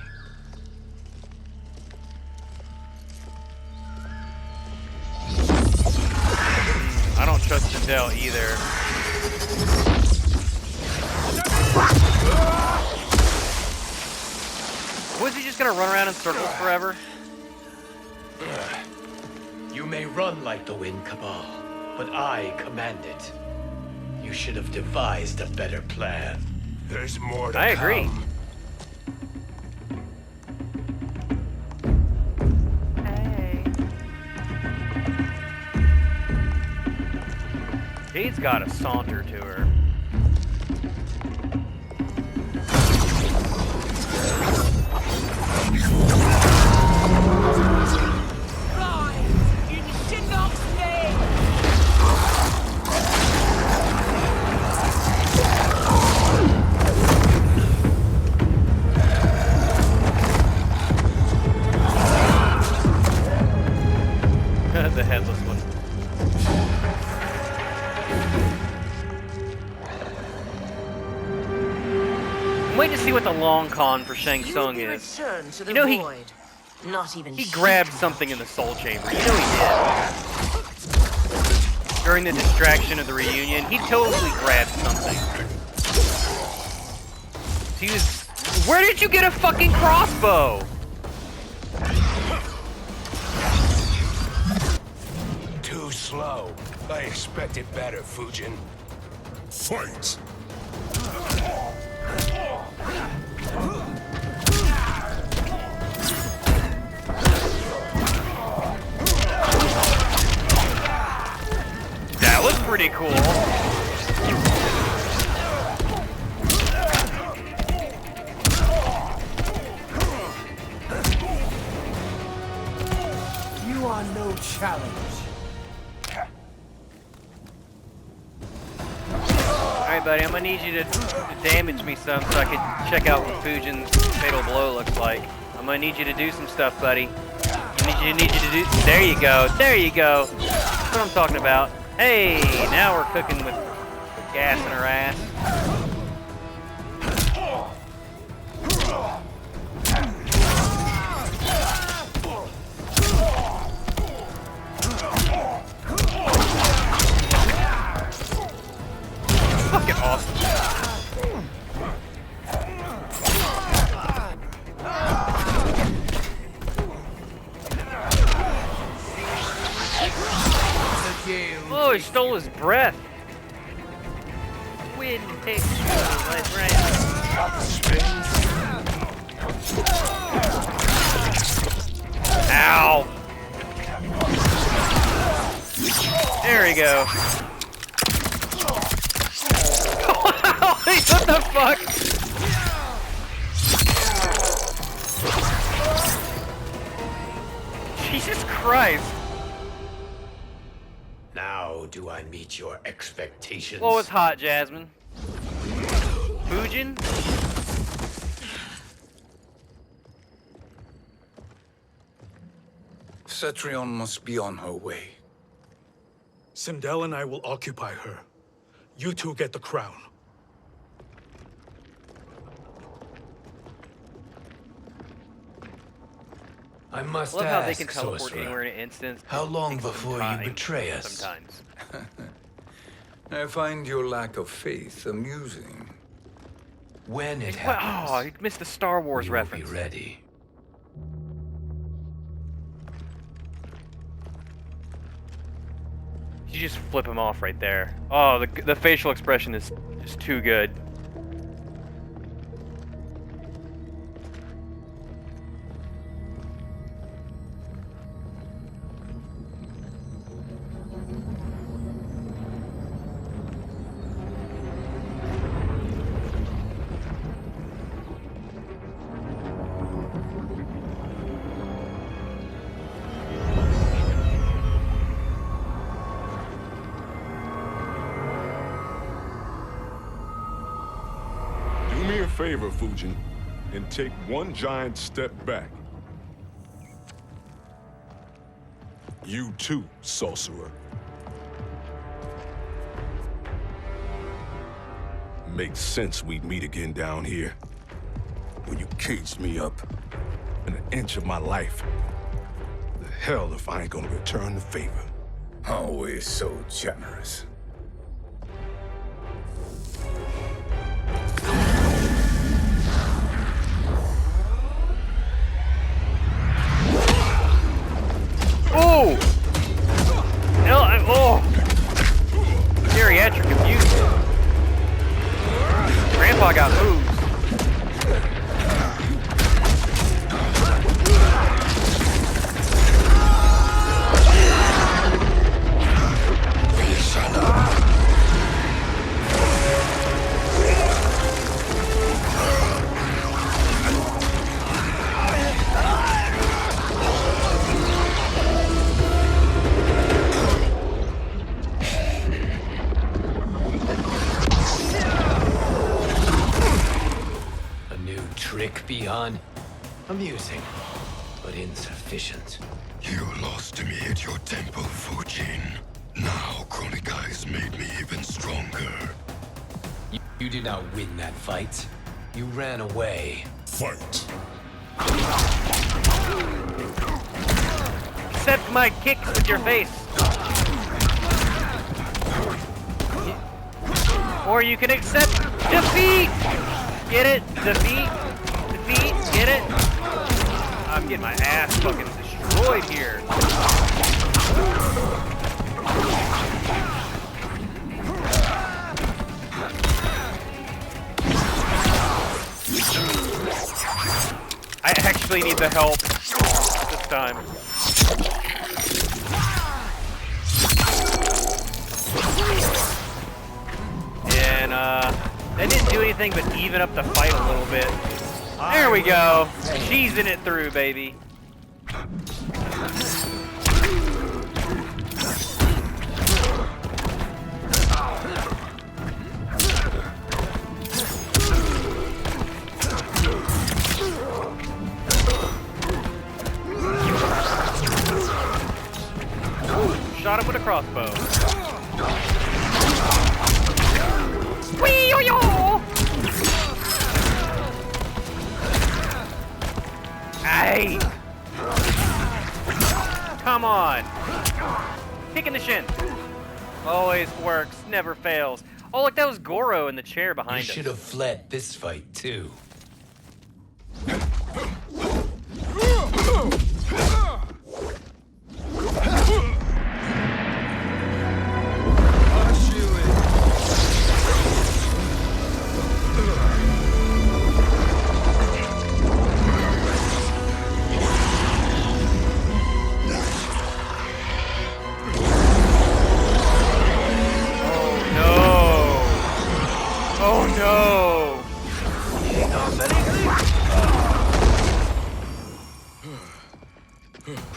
I don't trust Sindel either. Was he just gonna run around in circles forever? You may run like the Wind Cabal, but I command it. You should have devised a better plan. There's more to I agree. come. Jade's got a saunter to her. The headless one. I'm waiting to see what the long con for Shang Tsung is. You know he grabbed something in the Soul Chamber. You know he did. During the distraction of the reunion, he totally grabbed something. He was. Where did you get a fucking crossbow? Too slow. I expected better, Fujin. Fight! That was pretty cool. You are no challenge. Alright, buddy, I'm gonna need you to damage me some so I can check out what Fujin's fatal blow looks like. I'm gonna need you to do some stuff, buddy. I need you to do. There you go. There you go. That's what I'm talking about. Hey, now we're cooking with gas in our ass. Fucking awesome. Oh, he stole his breath. wind takes my friend. Ow! There we go. What the fuck? Jesus Christ. Now do I meet your expectations? What was hot, Jasmine? Fujin? Cetrion must be on her way. Sindel and I will occupy her. You two get the crown. I must I love ask, how they can teleport sorcerer, anywhere in an instant. how long Takes some before time you betray us? Sometimes. I find your lack of faith amusing. When it Well, happens, oh, you missed the Star Wars we reference. will be ready. You just flip him off right there. Oh, the facial expression is just too good. Do me a favor, Fujin, and take one giant step back. You too, sorcerer. Makes sense we'd meet again down here. When you caged me up in an inch of my life. The hell if I ain't gonna return the favor. Always so generous. Oh! Hell, oh! Geriatric abuse. Grandpa got moves. Beyond amusing, but insufficient. You lost to me at your temple, Fujin. Now Kronika has made me even stronger. You did not win that fight. You ran away. Fight. Accept my kicks with your face. Or you can accept defeat! Get it? Defeat? Defeat? Get it? I'm getting my ass fucking destroyed here. I actually need the help this time. And that didn't do anything but even up the fight a little bit. There we go. Cheesing it through, baby. Shot him with a crossbow. Wee-yo-yo! Hey! Come on! Kick in the shin. Always works, never fails. Oh, look, that was Goro in the chair behind us. You should have fled this fight, too.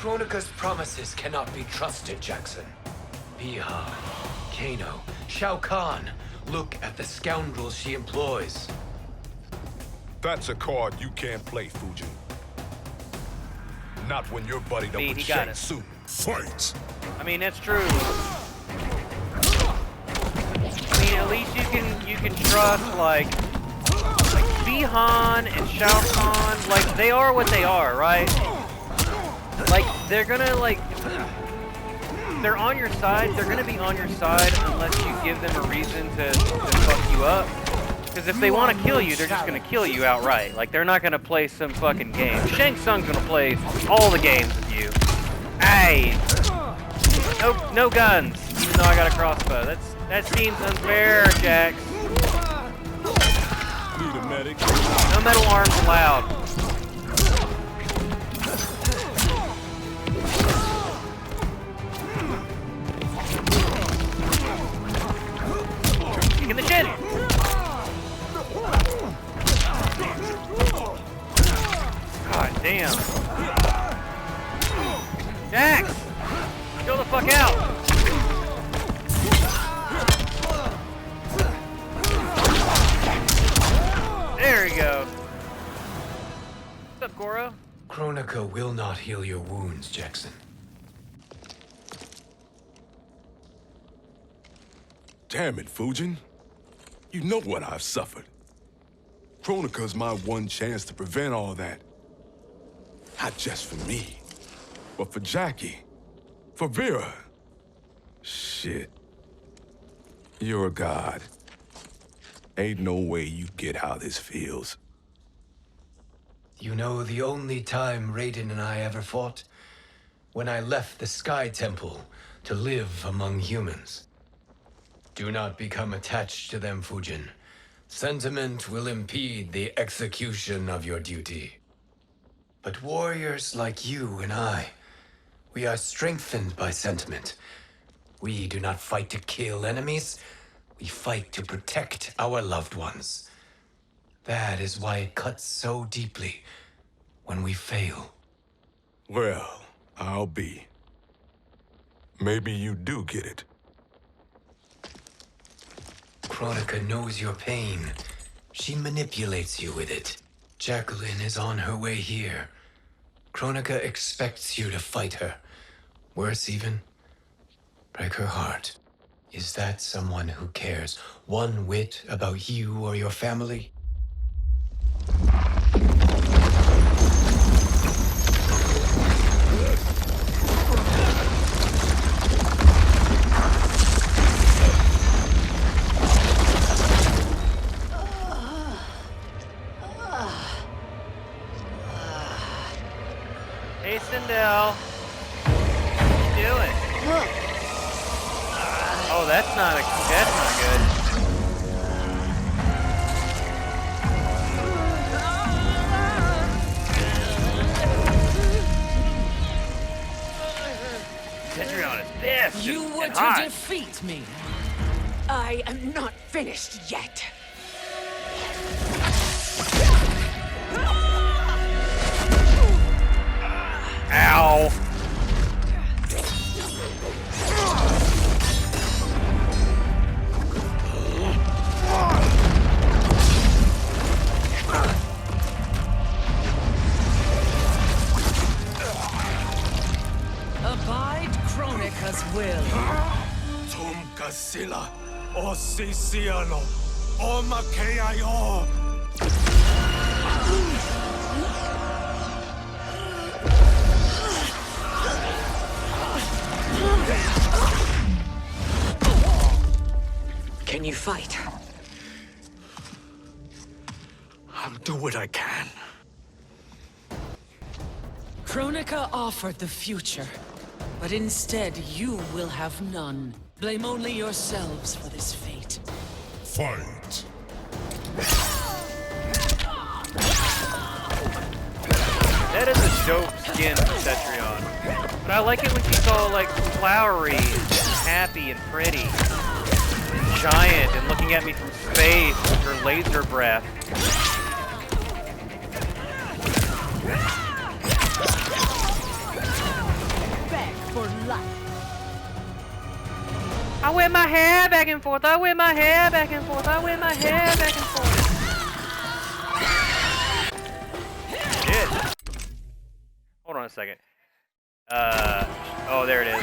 Kronika's promises cannot be trusted, Jackson. Bihan, Kano, Shao Kahn. Look at the scoundrels she employs. That's a card you can't play, Fujin. Not when you're buddied up He with got Shang it. Tsung. Fight! I mean, that's true. I mean, at least you can trust like Bihan and Shao Kahn. Like they are what they are, right? Like they're gonna they're on your side. They're gonna be on your side unless you give them a reason to fuck you up. Because if they want to kill you, they're just gonna kill you outright. Like they're not gonna play some fucking game. Shang Tsung's gonna play all the games with you. Hey, no guns. Even though I got a crossbow, that seems unfair, Jax. Need a medic. No metal arms allowed. Kick in the chin. God damn. Jax! Go the fuck out! There we go. What's up, Goro? Kronika will not heal your wounds, Jackson. Damn it, Fujin. You know what I've suffered. Kronika's my one chance to prevent all that. Not just for me, but for Jackie, for Vera. Shit. You're a god. Ain't no way you get how this feels. You know the only time Raiden and I ever fought? When I left the Sky Temple to live among humans. Do not become attached to them, Fujin. Sentiment will impede the execution of your duty. But warriors like you and I, we are strengthened by sentiment. We do not fight to kill enemies. We fight to protect our loved ones. That is why it cuts so deeply when we fail. Well, I'll be. Maybe you do get it. Kronika knows your pain. She manipulates you with it. Jacqueline is on her way here. Kronika expects you to fight her. Worse even, break her heart. Is that someone who cares one whit about you or your family? Hey, Sindel. What you doing? Oh, that's not good. Cetrion is pissed. You were and to hot. defeat me. I am not finished yet. Ow. Abide Kronika's will. Tum kasila, o sisiano, o makeayo. Can you fight? I'll do what I can. Kronika offered the future, but instead you will have none. Blame only yourselves for this fate. Fight. That is a dope skin for Cetrion. But I like it when she's all like flowery and happy and pretty. And giant and looking at me from space with her laser breath. for life. I whip my hair back and forth. I whip my hair back and forth. I whip my hair back and forth. Shit. Hold on a second. Oh, there it is.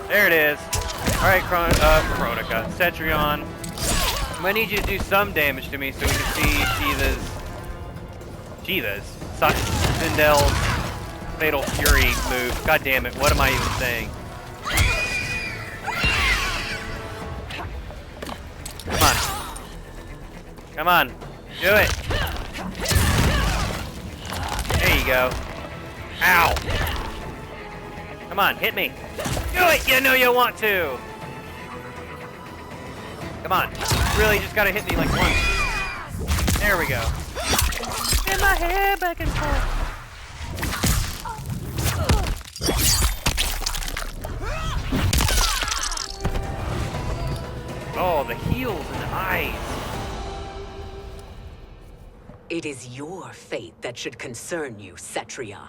There it is. Alright, Kronika. Cetrion. I'm gonna need you to do some damage to me so we can see Sindel's Fatal Fury move. God damn it, what am I even saying? Come on. Come on. Do it. There you go. Ow. Come on, hit me. Do it! You know you want to! Come on. Really just gotta hit me like once. There we go. Get my hair back and forth. Oh, the heels and the eyes. It is your fate that should concern you, Cetrion.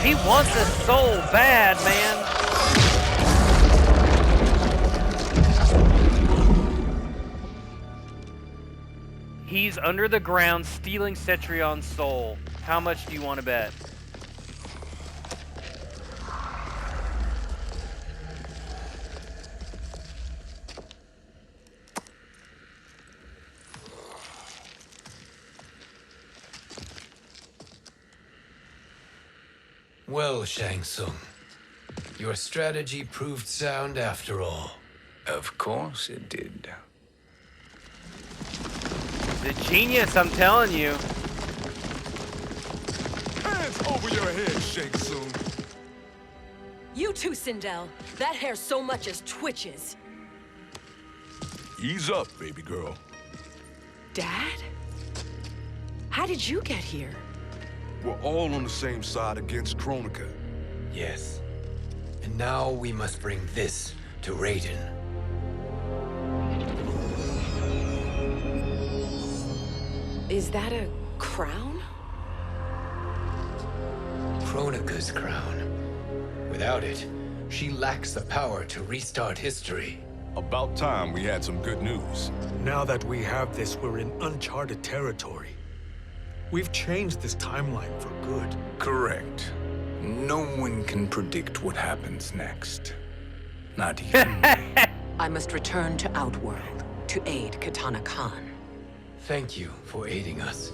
He wants us so bad, man. He's under the ground stealing Cetrion's soul. How much do you want to bet? Well, Shang Tsung, your strategy proved sound after all. Of course it did. The genius, I'm telling you. Hands over your head, Shang Tsung. You too, Sindel. That hair so much as twitches. Ease up, baby girl. Dad? How did you get here? We're all on the same side against Kronika. Yes. And now we must bring this to Raiden. Is that a crown? Kronika's crown. Without it, she lacks the power to restart history. About time we had some good news. Now that we have this, we're in uncharted territory. We've changed this timeline for good. Correct. No one can predict what happens next. Not even I must return to Outworld to aid Katana Khan. Thank you for aiding us.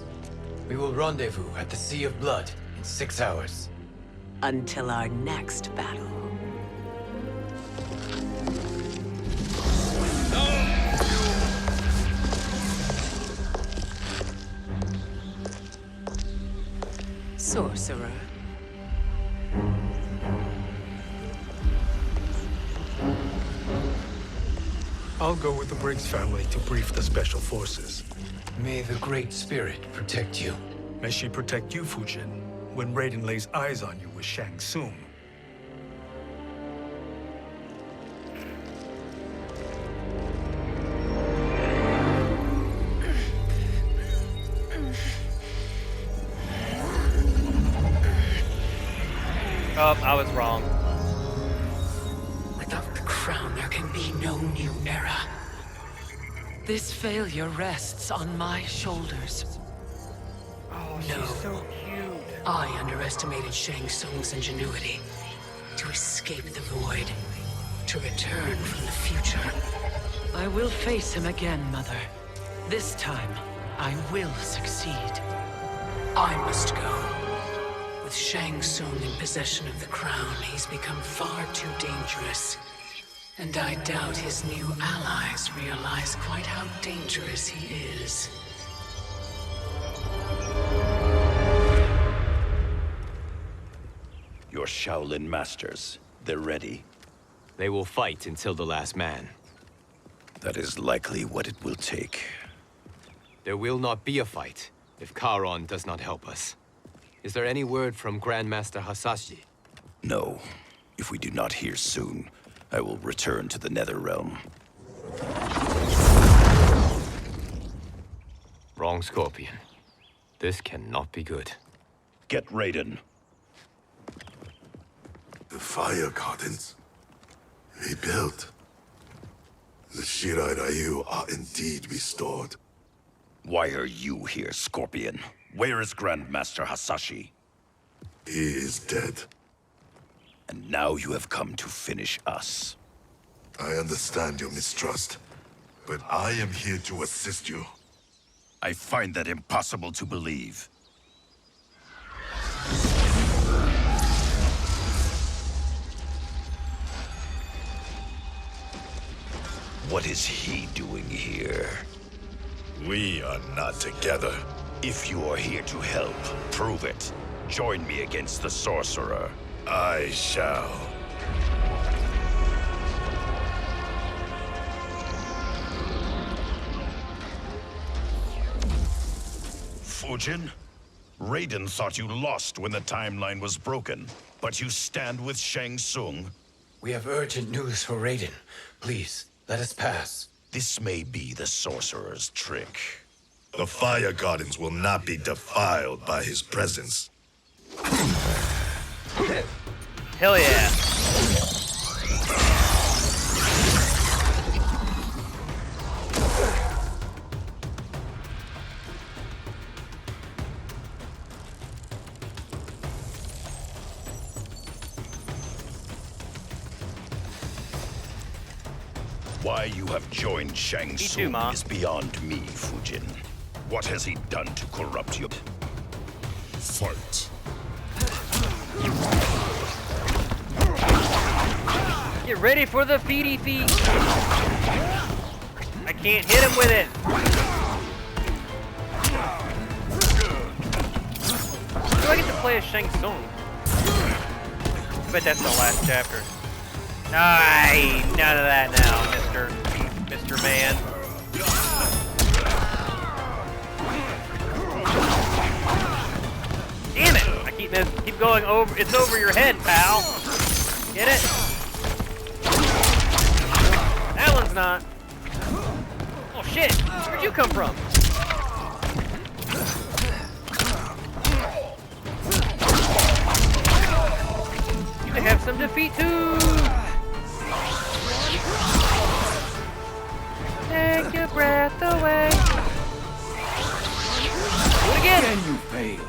We will rendezvous at the Sea of Blood in 6 hours. Until our next battle. Sorcerer. I'll go with the Briggs family to brief the Special Forces. May the Great Spirit protect you. May she protect you, Fujin, when Raiden lays eyes on you with Shang Tsung. Oh, I was wrong. Without the crown, there can be no new era. This failure rests on my shoulders. Oh, she's so cute. I underestimated Shang Tsung's ingenuity. To escape the void. To return from the future. I will face him again, Mother. This time, I will succeed. I must go. With Shang Tsung in possession of the crown, he's become far too dangerous. And I doubt his new allies realize quite how dangerous he is. Your Shaolin masters, they're ready. They will fight until the last man. That is likely what it will take. There will not be a fight if Charon does not help us. Is there any word from Grandmaster Hasashi? No. If we do not hear soon, I will return to the Netherrealm. Wrong, Scorpion. This cannot be good. Get Raiden. The fire gardens rebuilt. The Shirai Ryu are indeed restored. Why are you here, Scorpion? Where is Grandmaster Hasashi? He is dead. And now you have come to finish us. I understand your mistrust, but I am here to assist you. I find that impossible to believe. What is he doing here? We are not together. If you are here to help, prove it. Join me against the sorcerer. I shall. Fujin? Raiden thought you lost when the timeline was broken, but you stand with Shang Tsung. We have urgent news for Raiden. Please, let us pass. This may be the sorcerer's trick. The fire gardens will not be defiled by his presence. Hell yeah. Why you have joined Shang Tsung is beyond me, Fujin. What has he done to corrupt you? Fight. Get ready for the feety feet. I can't hit him with it. Do I get to play as Shang Tsung? I bet that's the last chapter. Aye, none of that now, Mr. Man. Damn it! I keep going over. It's over your head, pal. Get it? That one's not. Oh shit! Where'd you come from? You may have some defeat too. Take your breath away. Do it again. Can you fail?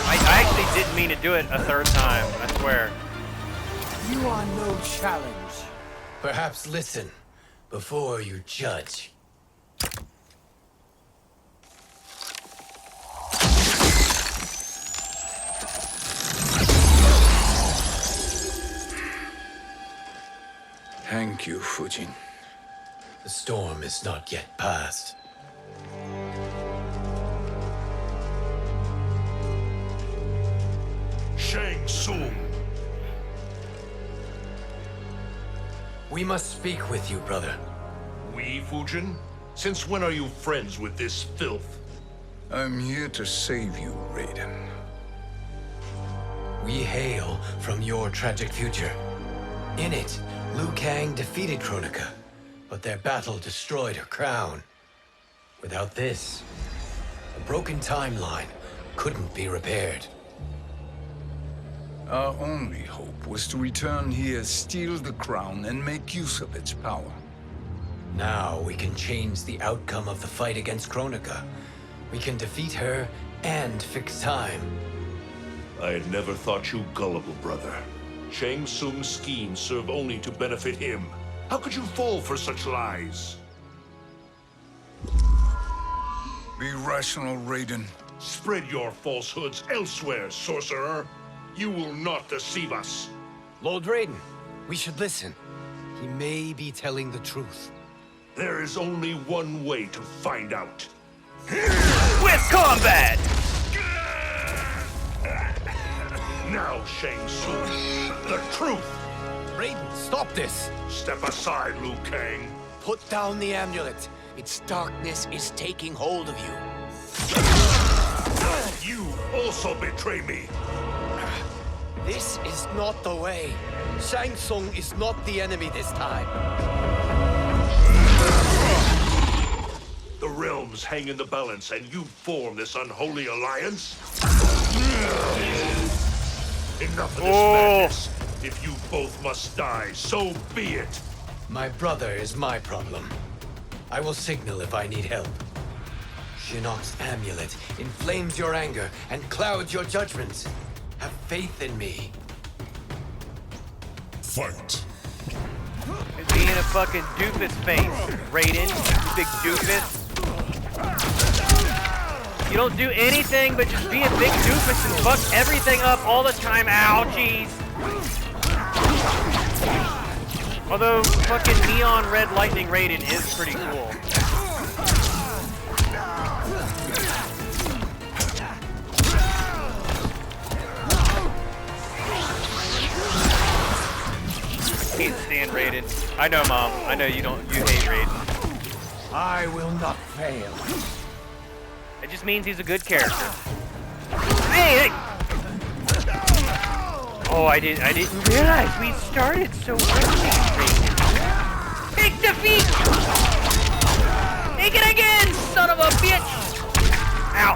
I actually didn't mean to do it a third time, I swear. You are no challenge. Perhaps listen before you judge. Thank you, Fujin. The storm is not yet past. Shang Tsung. We must speak with you, brother. We, Fujin? Since when are you friends with this filth? I'm here to save you, Raiden. We hail from your tragic future. In it, Liu Kang defeated Kronika, but their battle destroyed her crown. Without this, a broken timeline couldn't be repaired. Our only hope was to return here, steal the crown, and make use of its power. Now we can change the outcome of the fight against Kronika. We can defeat her and fix time. I had never thought you gullible, brother. Shang Tsung's schemes serve only to benefit him. How could you fall for such lies? Be rational, Raiden. Spread your falsehoods elsewhere, sorcerer. You will not deceive us. Lord Raiden, we should listen. He may be telling the truth. There is only one way to find out. With combat! Now, Shang Tsung, the truth! Raiden, stop this! Step aside, Liu Kang. Put down the amulet. Its darkness is taking hold of you. You also betray me. This is not the way. Shang Tsung is not the enemy this time. The realms hang in the balance, and you form this unholy alliance? Enough of this madness. If you both must die, so be it. My brother is my problem. I will signal if I need help. Shinnok's amulet inflames your anger and clouds your judgments. Have faith in me. Fight. Is being a fucking doofus face, Raiden, you big doofus. You don't do anything but just be a big doofus and fuck everything up all the time. Ow, jeez. Although fucking neon red lightning Raiden is pretty cool. Can't stand Raiden. I know, Mom. I know you don't. You hate Raiden. I will not fail. It just means he's a good character. Hey! Oh, I didn't realize we started so early. Take defeat! Take it again, son of a bitch! Ow!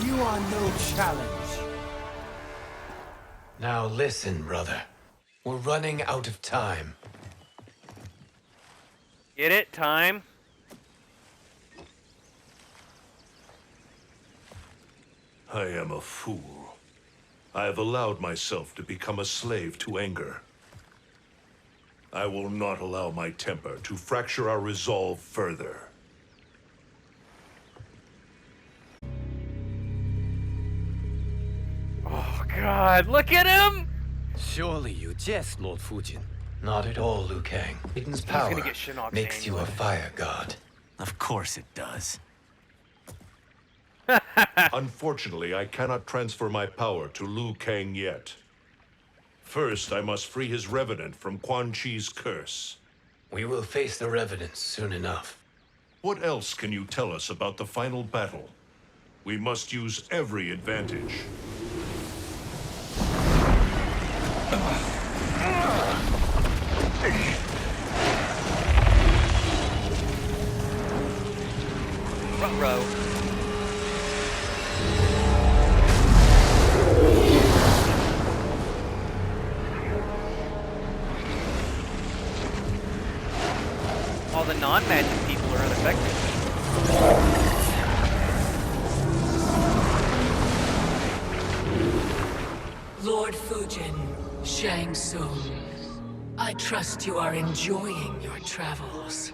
You are no challenge. Now listen, brother. We're running out of time. Get it? Time? I am a fool. I have allowed myself to become a slave to anger. I will not allow my temper to fracture our resolve further. Oh God, look at him! Surely you jest, Lord Fujin. Not at all, Liu Kang. Raiden's power gonna get Shinnok makes you a fire god. Of course it does. Unfortunately, I cannot transfer my power to Liu Kang yet. First, I must free his revenant from Quan Chi's curse. We will face the revenants soon enough. What else can you tell us about the final battle? We must use every advantage. Front row. All the non-magic people are unaffected. Lord Fujin, Shang Tsung, I trust you are enjoying your travels.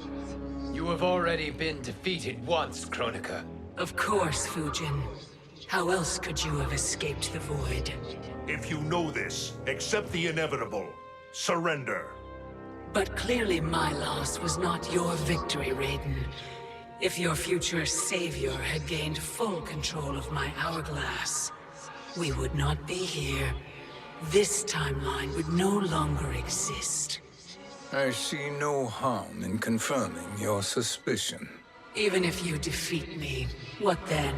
You have already been defeated once, Kronika. Of course, Fujin. How else could you have escaped the void? If you know this, accept the inevitable. Surrender. But clearly my loss was not your victory, Raiden. If your future savior had gained full control of my hourglass, we would not be here. This timeline would no longer exist. I see no harm in confirming your suspicion. Even if you defeat me, what then?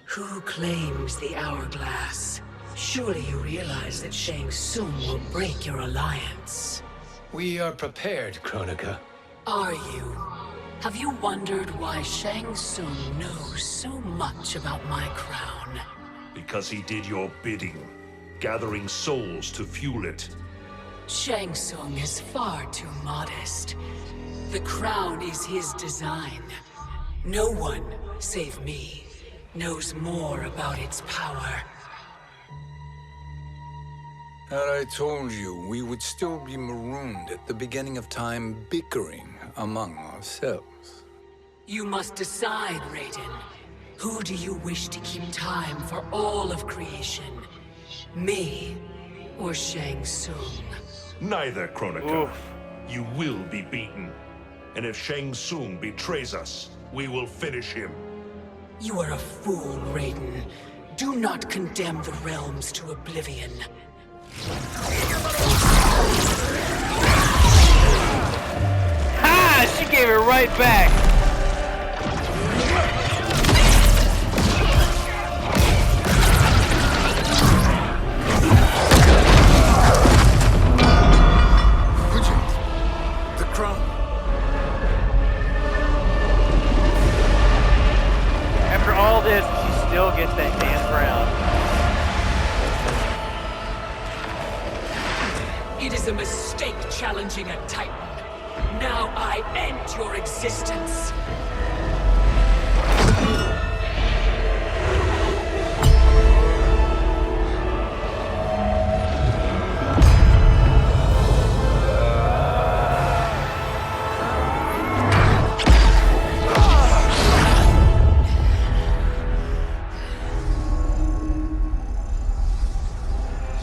Who claims the hourglass? Surely you realize that Shang Tsung will break your alliance. We are prepared, Kronika. Are you? Have you wondered why Shang Tsung knows so much about my crown? Because he did your bidding, gathering souls to fuel it. Shang Tsung is far too modest. The crown is his design. No one, save me, knows more about its power. Had I told you, we would still be marooned at the beginning of time bickering among ourselves. You must decide, Raiden. Who do you wish to keep time for all of creation? Me or Shang Tsung? Neither, Kronika. You will be beaten. And if Shang Tsung betrays us, we will finish him. You are a fool, Raiden. Do not condemn the realms to oblivion. Ha! She gave it right back. The crown. After all this, she still gets that damn crown. It is a mistake challenging a Titan. Now I end your existence.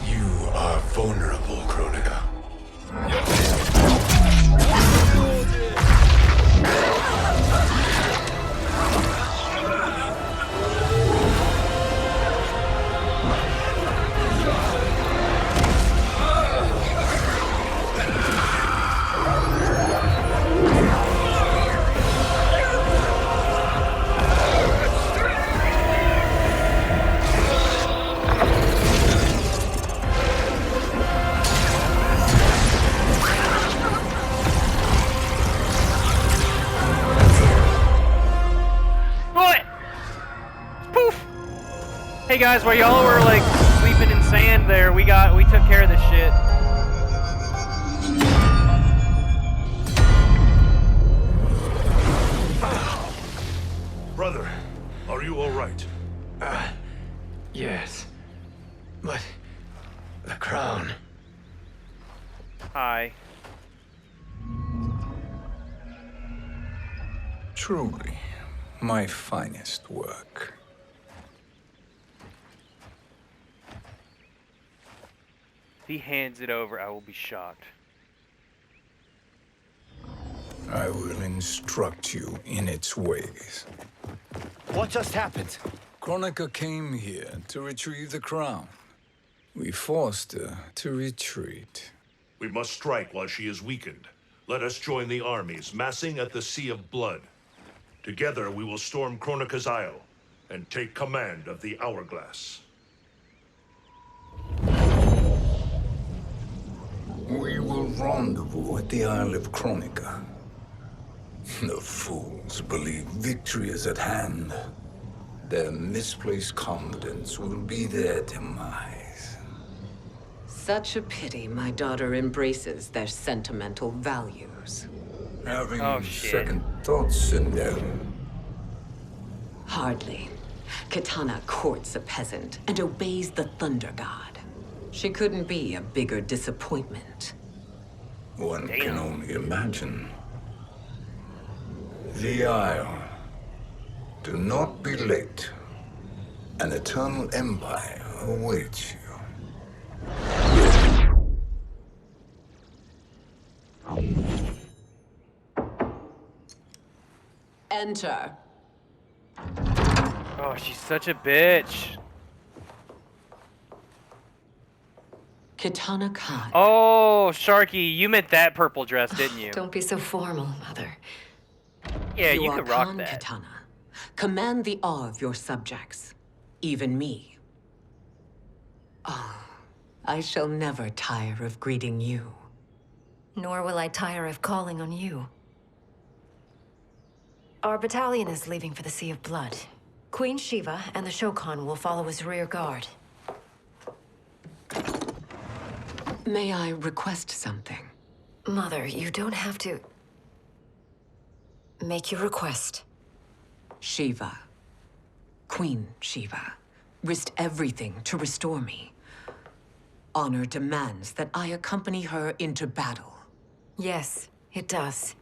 You are vulnerable, Kronika. Hey guys, while y'all were like sleeping in sand there, we took care of this shit. Brother, are you all right? Yes. But the crown. Hi. Truly, my finest work. If he hands it over, I will be shocked. I will instruct you in its ways. What just happened? Kronika came here to retrieve the crown. We forced her to retreat. We must strike while she is weakened. Let us join the armies, massing at the Sea of Blood. Together we will storm Kronika's Isle and take command of the Hourglass. We will rendezvous at the Isle of Kronika. The fools believe victory is at hand. Their misplaced confidence will be their demise. Such a pity my daughter embraces their sentimental values. Having second thoughts, Sindel. Hardly. Kitana courts a peasant and obeys the Thunder God. She couldn't be a bigger disappointment. One can only imagine. The Isle. Do not be late. An eternal empire awaits you. Enter. Oh, she's such a bitch. Kitana Khan. Oh, Sharky, you meant that purple dress, didn't you? Don't be so formal, Mother. Yeah, you are could rock Khan that. Kitana. Command the awe of your subjects, even me. Oh, I shall never tire of greeting you. Nor will I tire of calling on you. Our battalion is leaving for the Sea of Blood. Queen Shiva and the Shokan will follow as rear guard. May I request something? Mother, you don't have to... make your request. Shiva, Queen Shiva, risked everything to restore me. Honor demands that I accompany her into battle. Yes, it does.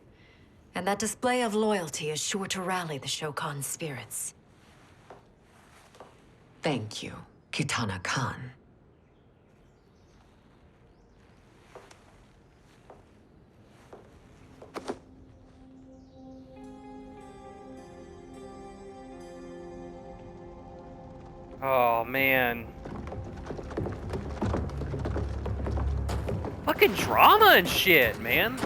And that display of loyalty is sure to rally the Shokan's spirits. Thank you, Kitana Khan. Oh, man. Fucking drama and shit, man.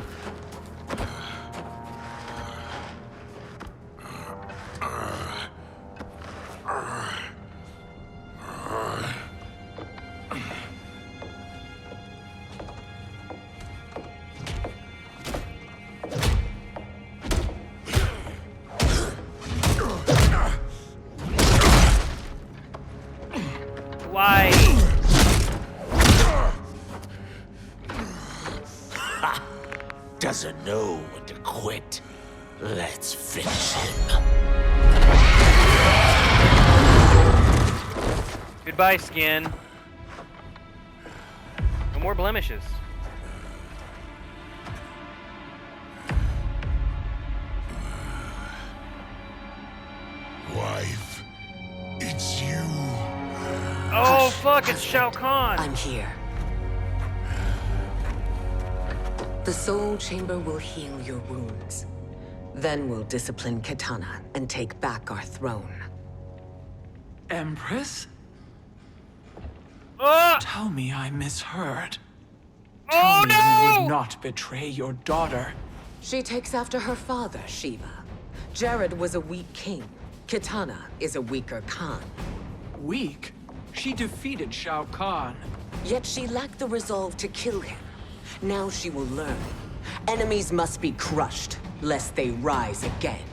Why? Doesn't know when to quit. Let's finish him. Goodbye, skin. No more blemishes. Wife, it's you. Oh, fuck, it's Shao Kahn. I'm here. The Soul Chamber will heal your wounds. Then we'll discipline Kitana and take back our throne. Empress? Ah! Tell me I misheard. Oh, Tell me you would not betray your daughter. She takes after her father, Shiva. Jared was a weak king. Kitana is a weaker Khan. Weak? She defeated Shao Kahn. Yet she lacked the resolve to kill him. Now she will learn. Enemies must be crushed, lest they rise again.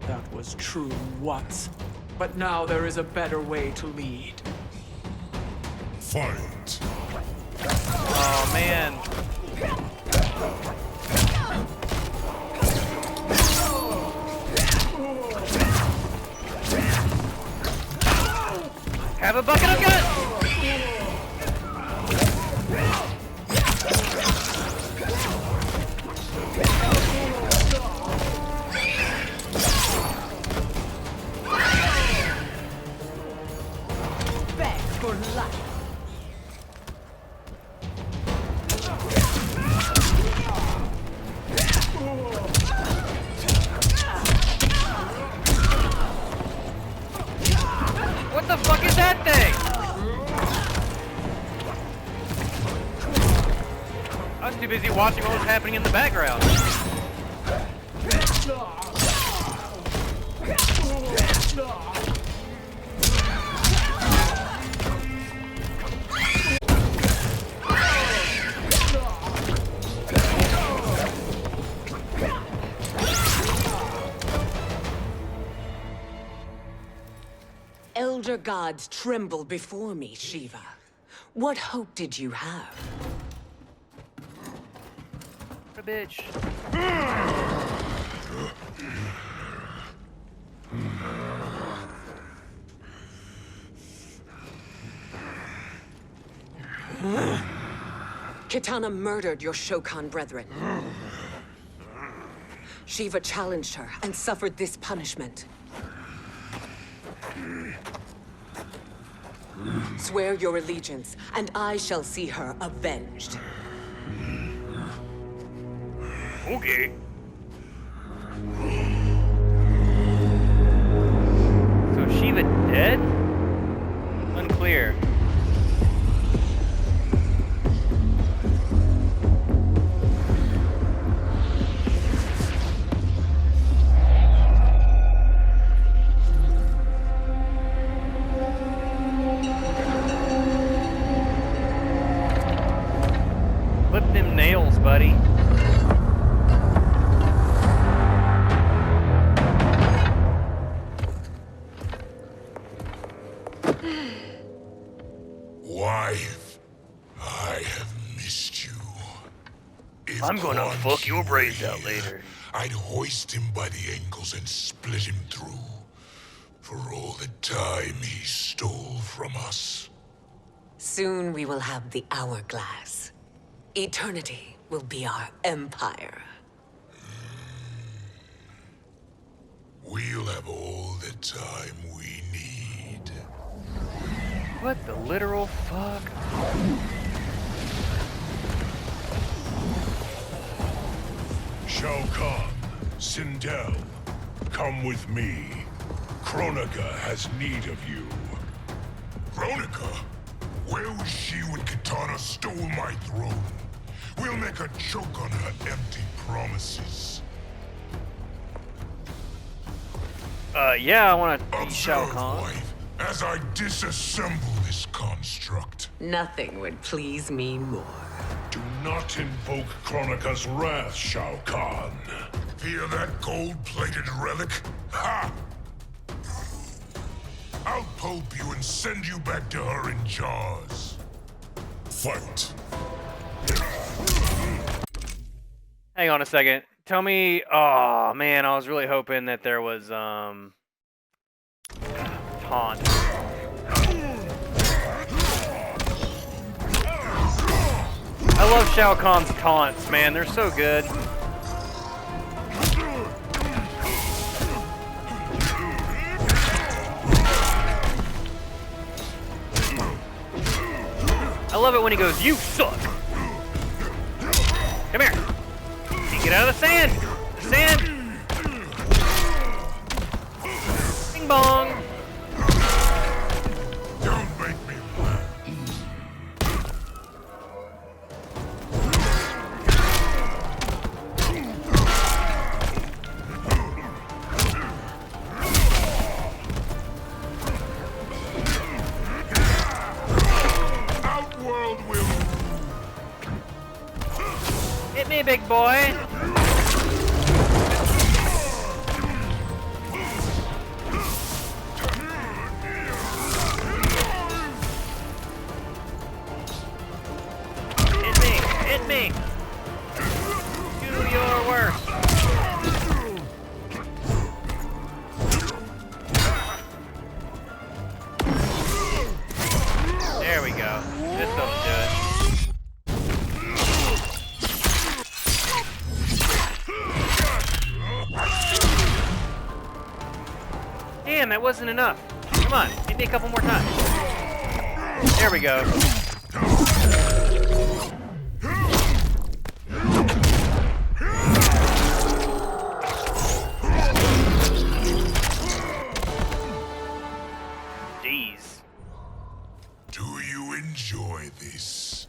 That was true once. But now there is a better way to lead. Fight. Oh, man. Have a bucket of guts! Back for life. What the fuck is that thing? I was too busy watching what was happening in the background. Elder gods tremble before me, Shiva. What hope did you have? A bitch. Kitana murdered your Shokan brethren. Shiva challenged her and suffered this punishment. Swear your allegiance, and I shall see her avenged. Okay. So Shiva dead? Unclear. Flip them nails, buddy. Wife, I have missed you. If I'm gonna Khan fuck your were brains out here, later. I'd hoist him by the ankles and split him through. For all the time he stole from us. Soon we will have the hourglass. Eternity will be our empire. we'll have all the time we need. What the literal fuck? Shao Kahn, Sindel, come with me. Kronika has need of you. Kronika? Where was she when Kitana stole my throne? We'll make her choke on her empty promises. Yeah, I want to be Shao Kahn. Wife, as I disassemble this construct. Nothing would please me more. Do not invoke Kronika's wrath, Shao Kahn. Fear that gold-plated relic? Ha! I'll pulp you and send you back to her in jars. Fight. Hang on a second. Tell me, oh man, I was really hoping that there was, taunt. I love Shao Kahn's taunts, man. They're so good. I love it when he goes, "You suck." Come here. Get out of the sand. The sand. Bing bong. Don't make me laugh. Outworld will. Hit me, big boy. Hit me. Do your worst. There we go. This doesn't do it. Damn, that wasn't enough. Come on, hit me a couple more times. There we go. Jeez. Do you enjoy this?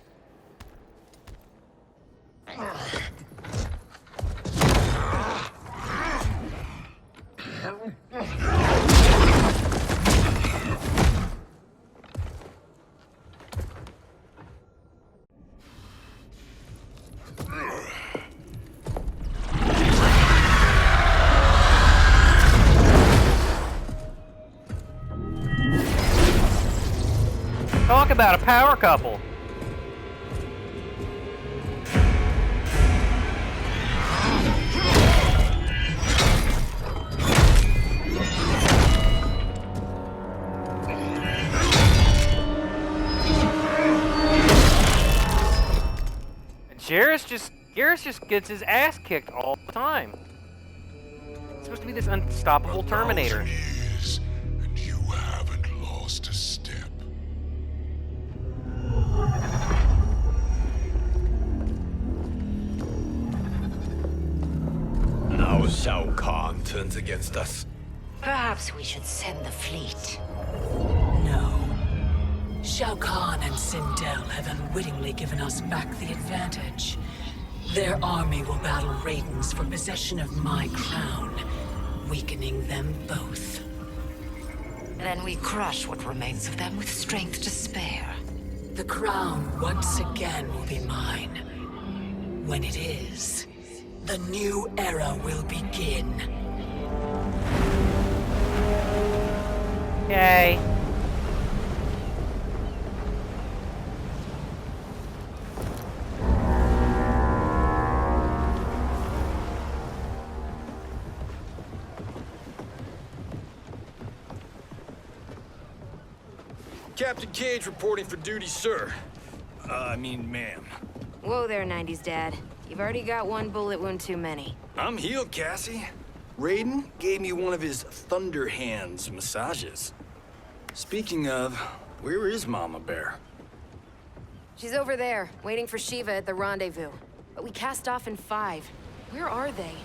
Talk about a power couple. Garrus just gets his ass kicked all the time. He's supposed to be this unstoppable Terminator. Years, and you haven't lost a step. Now Shao Kahn turns against us. Perhaps we should send the fleet. No. Shao Kahn and Sindel have unwittingly given us back the advantage. Their army will battle Raidens for possession of my crown, weakening them both. Then we crush what remains of them with strength to spare. The crown once again will be mine. When it is, the new era will begin. Okay. Captain Cage reporting for duty, sir. Ma'am. Whoa there, 90s Dad. You've already got one bullet wound too many. I'm healed, Cassie. Raiden gave me one of his Thunder Hands massages. Speaking of, where is Mama Bear? She's over there, waiting for Shiva at the rendezvous. But we cast off in 5. Where are they?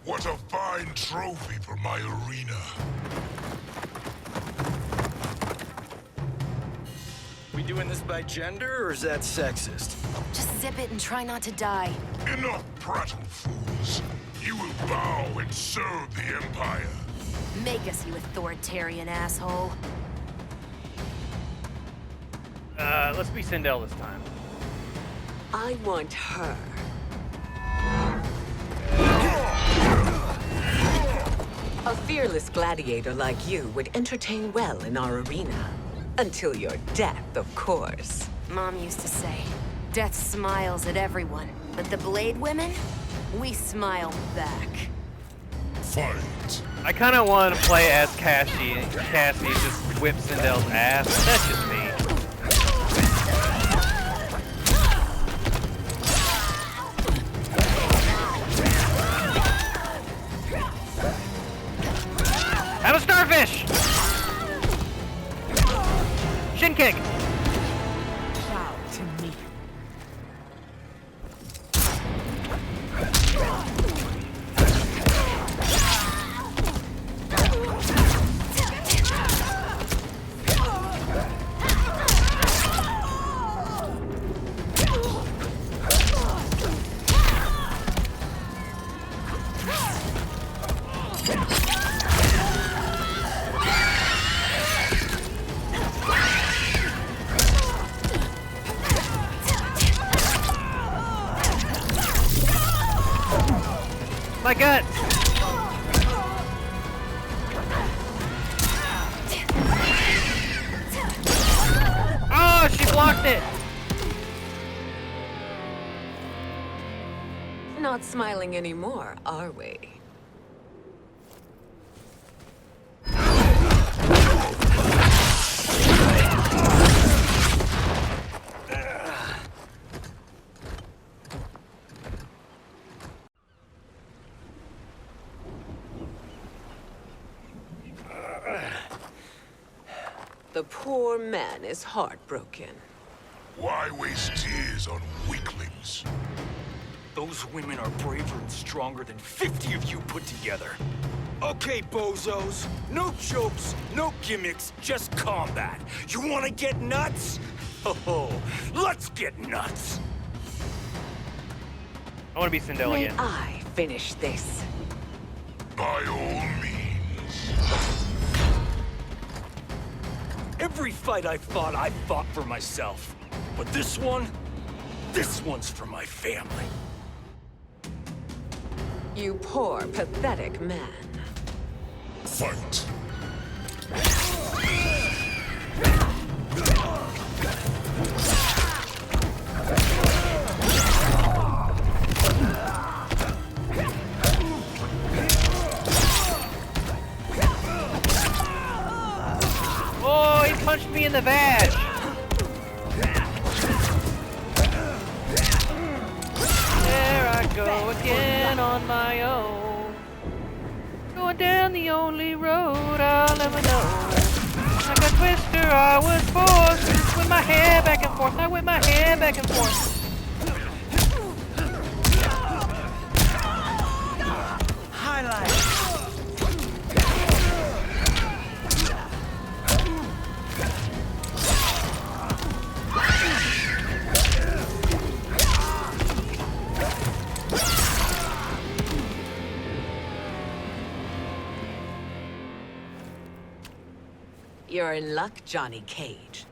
What a fine trophy for my arena. We doing this by gender, or is that sexist? Just zip it and try not to die. Enough prattle, fools. You will bow and serve the Empire. Make us, you authoritarian asshole. Let's be Sindel this time. I want her. A fearless gladiator like you would entertain well in our arena. Until your death, of course. Mom used to say, death smiles at everyone, but the Blade women, we smile back. Fight. I kind of want to play as Cassie, and Cassie just whips Sindel's ass. But that's just me. Have a starfish! Shin kick! Bow to me. My gut! Oh, she blocked it! Not smiling anymore, are we? The poor man is heartbroken. Why waste tears on weaklings? Those women are braver and stronger than 50 of you put together. Okay, bozos. No jokes, no gimmicks, just combat. You want to get nuts? Oh, let's get nuts. I want to be Sindel May again. I finish this? By all means. Every fight I fought for myself. But this one's for my family. You poor, pathetic man. Fight. Oh, he punched me in the vag! There I go again on my own. Going down the only road I'll ever know. I got a twister, I was forced to whip my hair back and forth. I whip my hair back and forth. Highlight. You're in luck, Johnny Cage.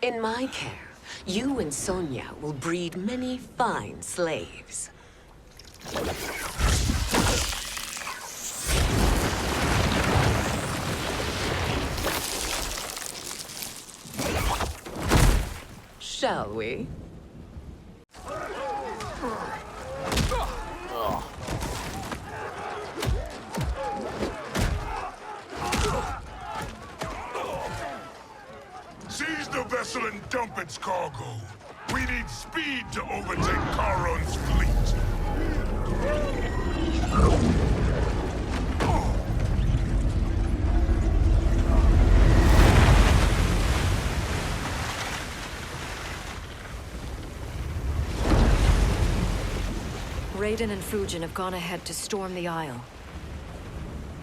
In my care, you and Sonia will breed many fine slaves. Shall we? Seize the vessel and dump its cargo. We need speed to overtake Charon's fleet. Raiden and Fujin have gone ahead to storm the Isle.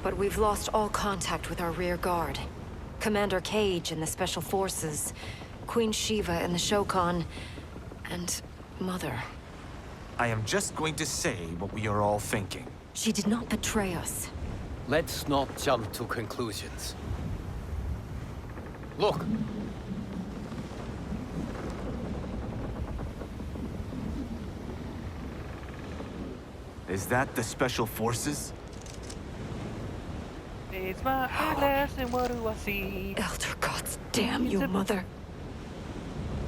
But we've lost all contact with our rear guard. Commander Cage and the Special Forces, Queen Shiva and the Shokan, and Mother. I am just going to say what we are all thinking. She did not betray us. Let's not jump to conclusions. Look! Is that the Special Forces? It's my eyelash, and what do I see? Elder gods, damn you, Mother.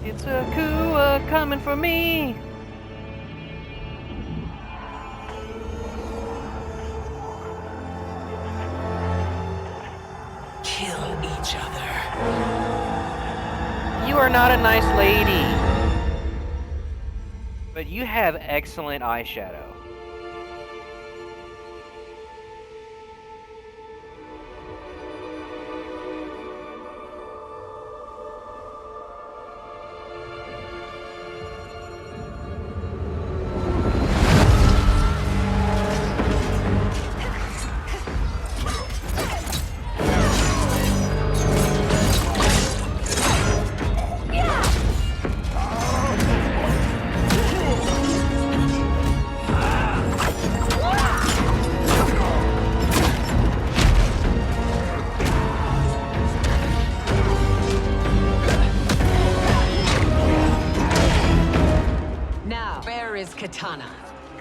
It's a Kua coming for me. Kill each other. You are not a nice lady. But you have excellent eyeshadow. Katana.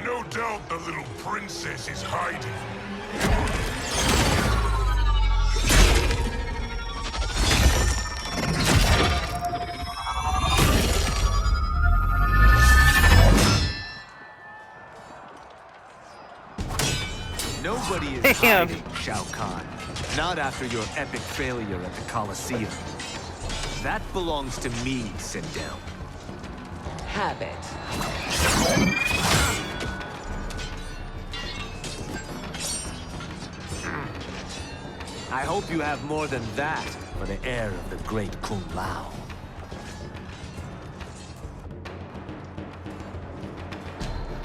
No doubt the little princess is hiding. Nobody is hiding, Shao Kahn. Not after your epic failure at the Colosseum. That belongs to me, Sindel. Have it. I hope you have more than that for the heir of the great Kung Lao.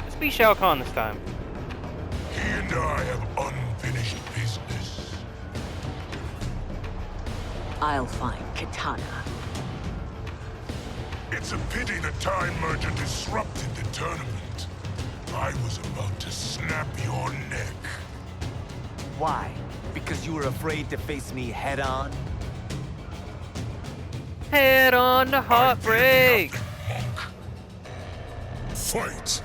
Let's be Shao Kahn this time. He and I have unfinished business. I'll find Katana. It's a pity the Time Merger disrupted the tournament. I was about to snap your neck. Why? Because you were afraid to face me head-on? Head on to heartbreak! Fight!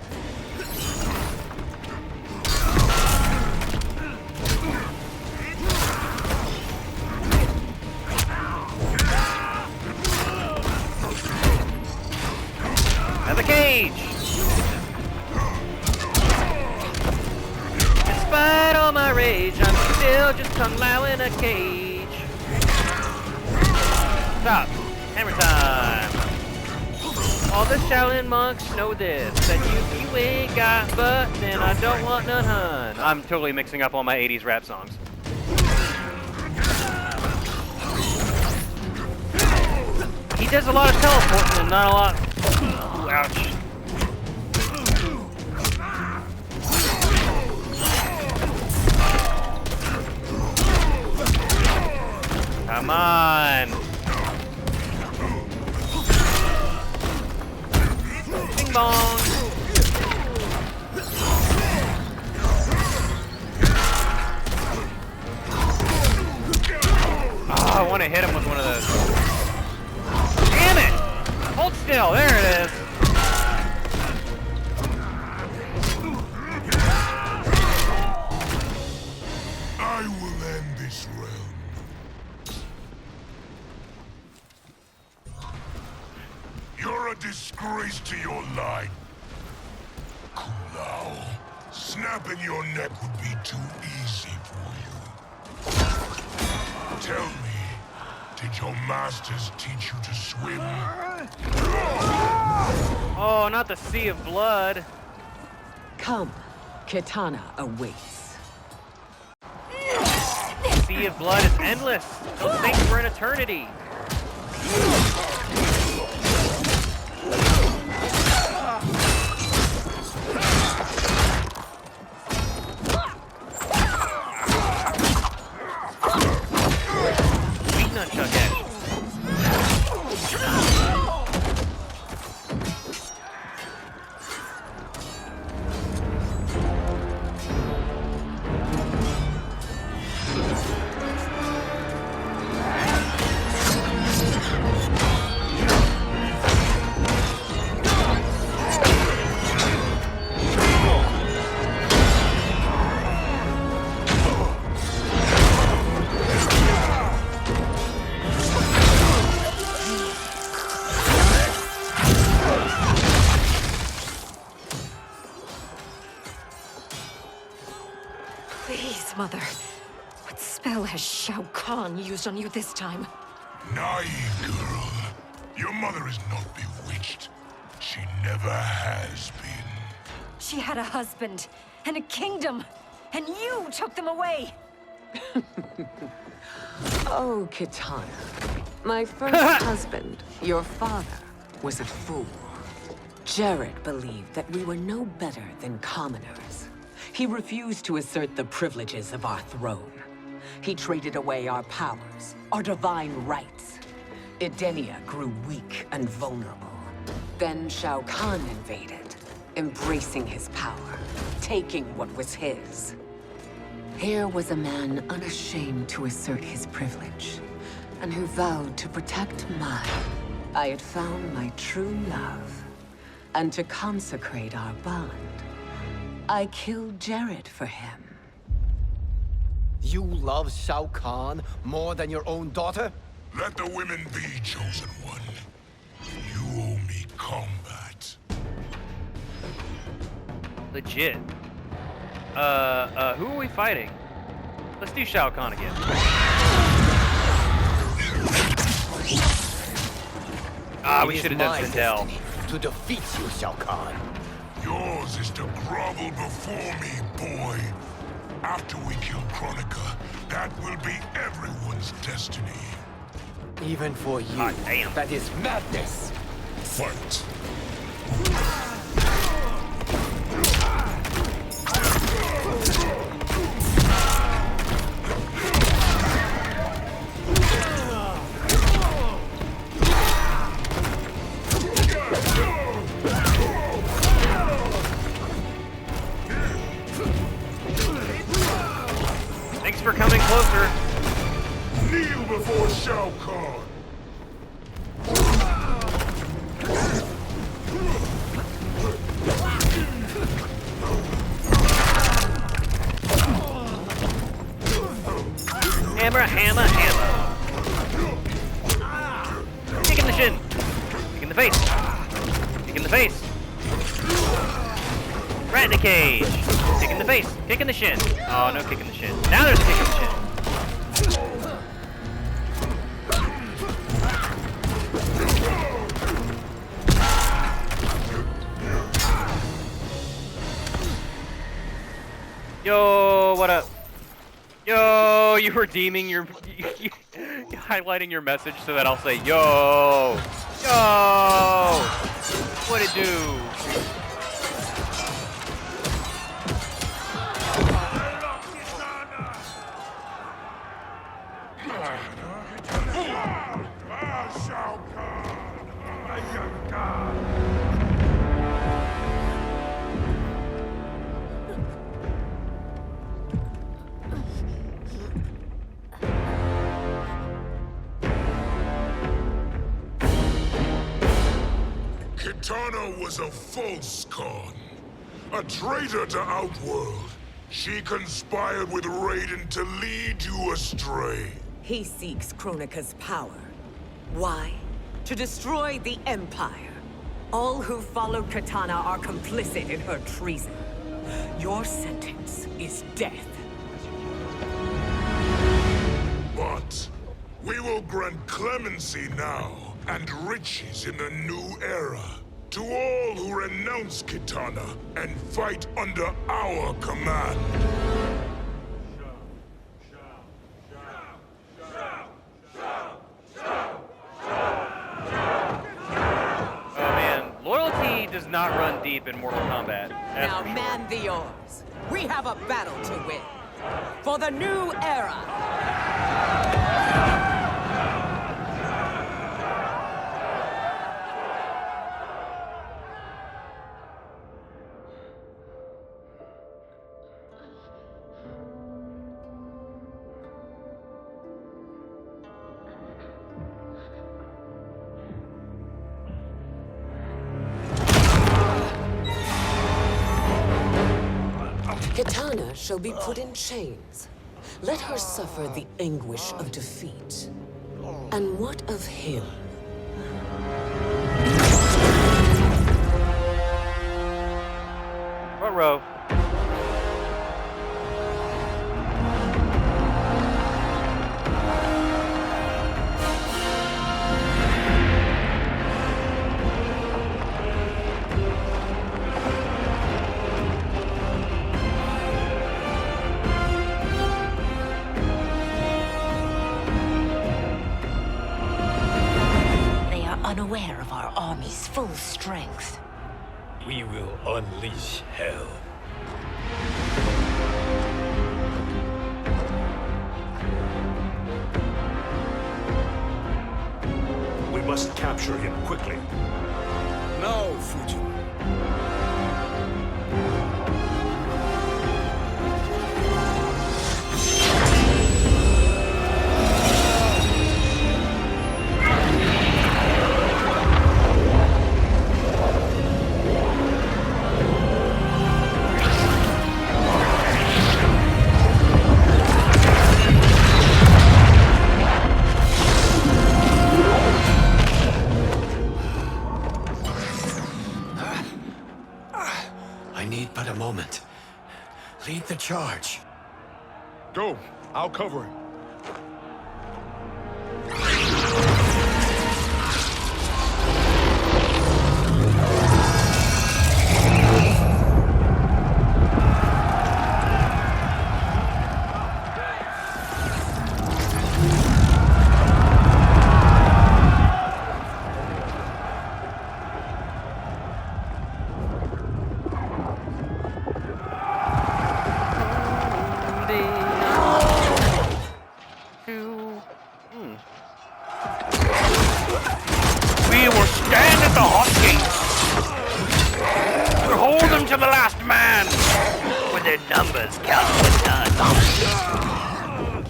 Another cage! Despite all my rage, I'm still just Kung Lao in a cage. Stop. Hammer time. All the Shaolin monks know this, that you ain't got butt, then I don't want none, hun. I'm totally mixing up all my 80s rap songs. He does a lot of teleporting and not a lot. Ooh, ouch. Come on. Bing bong. Oh, I want to hit him with one of those. Damn it! Hold still. There it is. I will end this realm. You're a disgrace to your line. Kulao, snapping your neck would be too easy for you. Tell me, did your masters teach you to swim? Oh, not the Sea of Blood. Come, Kitana awaits. Sea of Blood is endless. Those things were an eternity. Sweet nunchuck head. Please, Mother. What spell has Shao Kahn used on you this time? Naive girl. Your mother is not bewitched. She never has been. She had a husband and a kingdom, and you took them away. Oh, Kitana. My first husband, your father, was a fool. Jared believed that we were no better than commoners. He refused to assert the privileges of our throne. He traded away our powers, our divine rights. Edenia grew weak and vulnerable. Then Shao Kahn invaded, embracing his power, taking what was his. Here was a man unashamed to assert his privilege, and who vowed to protect mine. I had found my true love, and to consecrate our bond, I killed Jared for him. You love Shao Kahn more than your own daughter? Let the women be, chosen one. You owe me combat. Legit. Who are we fighting? Let's do Shao Kahn again. Ah, we should have done Sindel. To defeat you, Shao Kahn. Yours is to grovel before me, boy. After we kill Kronika, that will be everyone's destiny. Even for you, that is madness. Fight. Thanks for coming closer. Kneel before Shao Kahn. Hammer, hammer, hammer. Kick in the shin. Kick in the face. Kick in the face. Rat in the cage. Kick in the face. Kick in the shin. Oh, no kick in the shin. Now there's a kick in the shin. Yo, what up? Yo, you redeeming your, you highlighting your message so that I'll say, yo, what it do? Kitana was a false con, a traitor to Outworld. She conspired with Raiden to lead you astray. He seeks Kronika's power. Why? To destroy the Empire. All who follow Kitana are complicit in her treason. Your sentence is death. But we will grant clemency now and riches in the new era to all who renounce Kitana and fight under our command. Loyalty does not run deep in Mortal Kombat. Now man the oars. We have a battle to win. For the new era. Kitana shall be put in chains. Let her suffer the anguish of defeat. And what of him? Front row. Unaware of our army's full strength. We will unleash hell. We must capture him quickly. No, Fujin. But a moment. Lead the charge. Go. I'll cover him. Numbers count for none.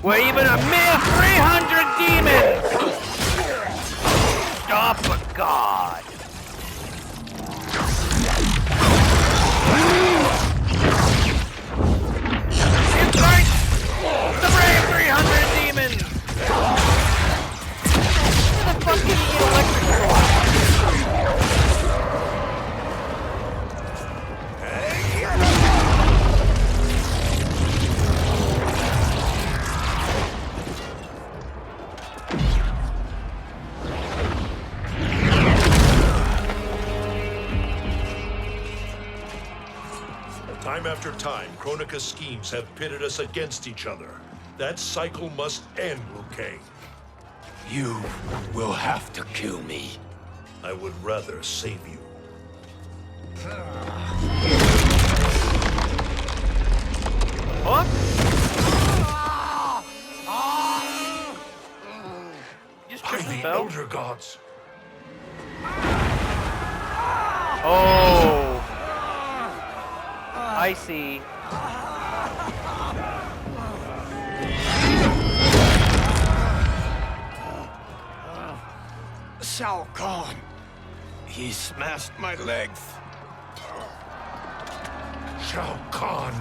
We're even a mere 300 demons! Stop for God! It's like the brave 300 demons! Where the fuck did you get electric? Time after time, Kronika's schemes have pitted us against each other. That cycle must end, Liu Kang. You will have to kill me. I would rather save you. What? Just By tripped the and fell? Elder Gods. Oh. I see. Shao Kahn. He smashed my legs. Shao Kahn.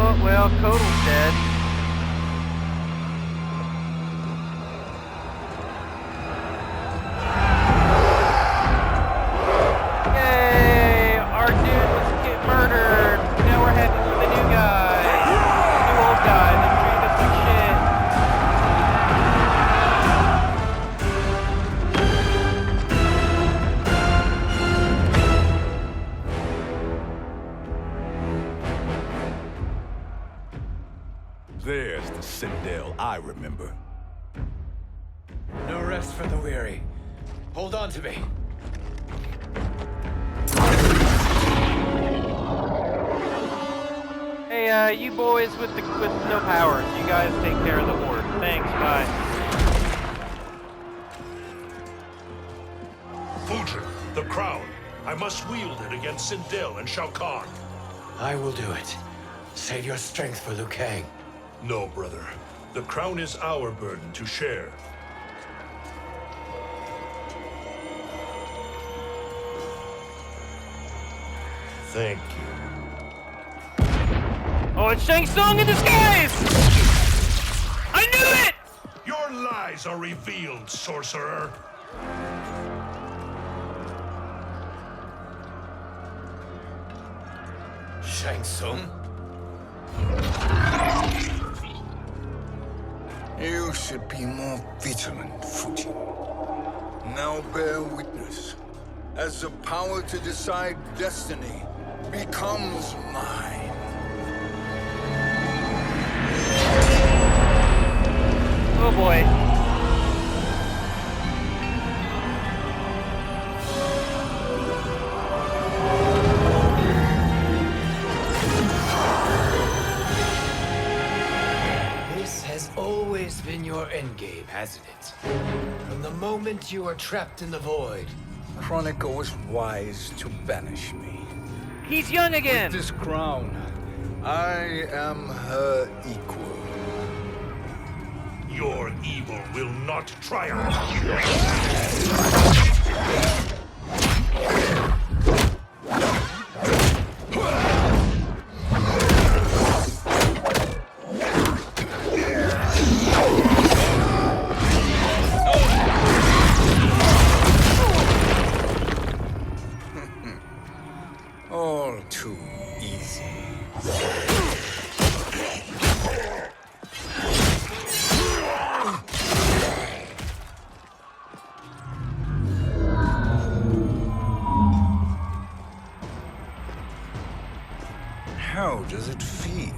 Oh, well, Kotal's dead. Yay! Our dude was murdered. Now we're heading for the new guy. New old guy that treated us like shit. There's the Citadel I remember. No rest for the weary. Hold on to me. Hey, you boys with no powers, you guys take care of the horde. Thanks, bye. Fujin, the crown. I must wield it against Sindel and Shao Kahn. I will do it. Save your strength for Liu Kang. No, brother. The crown is our burden to share. Thank you. Oh, it's Shang Tsung in disguise! I knew it! Your lies are revealed, sorcerer. Shang Tsung? You should be more vigilant, Fujin. Now bear witness. As the power to decide destiny becomes mine. Oh boy. This has always been your endgame, hasn't it? From the moment you were trapped in the void. Kronika was wise to banish me. He's young again! With this crown, I am her equal. Your evil will not triumph. All too easy. How does it feel,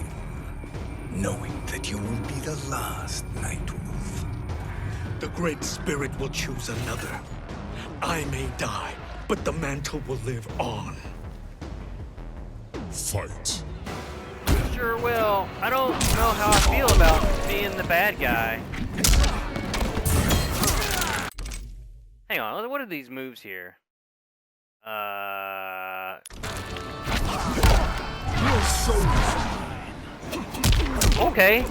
knowing that you will be the last Nightwolf? The Great Spirit will choose another. I may die, but the mantle will live on. Fight. Sure will. I don't know how I feel about being the bad guy. Hang on, what are these moves here? Your soul is mine. Okay.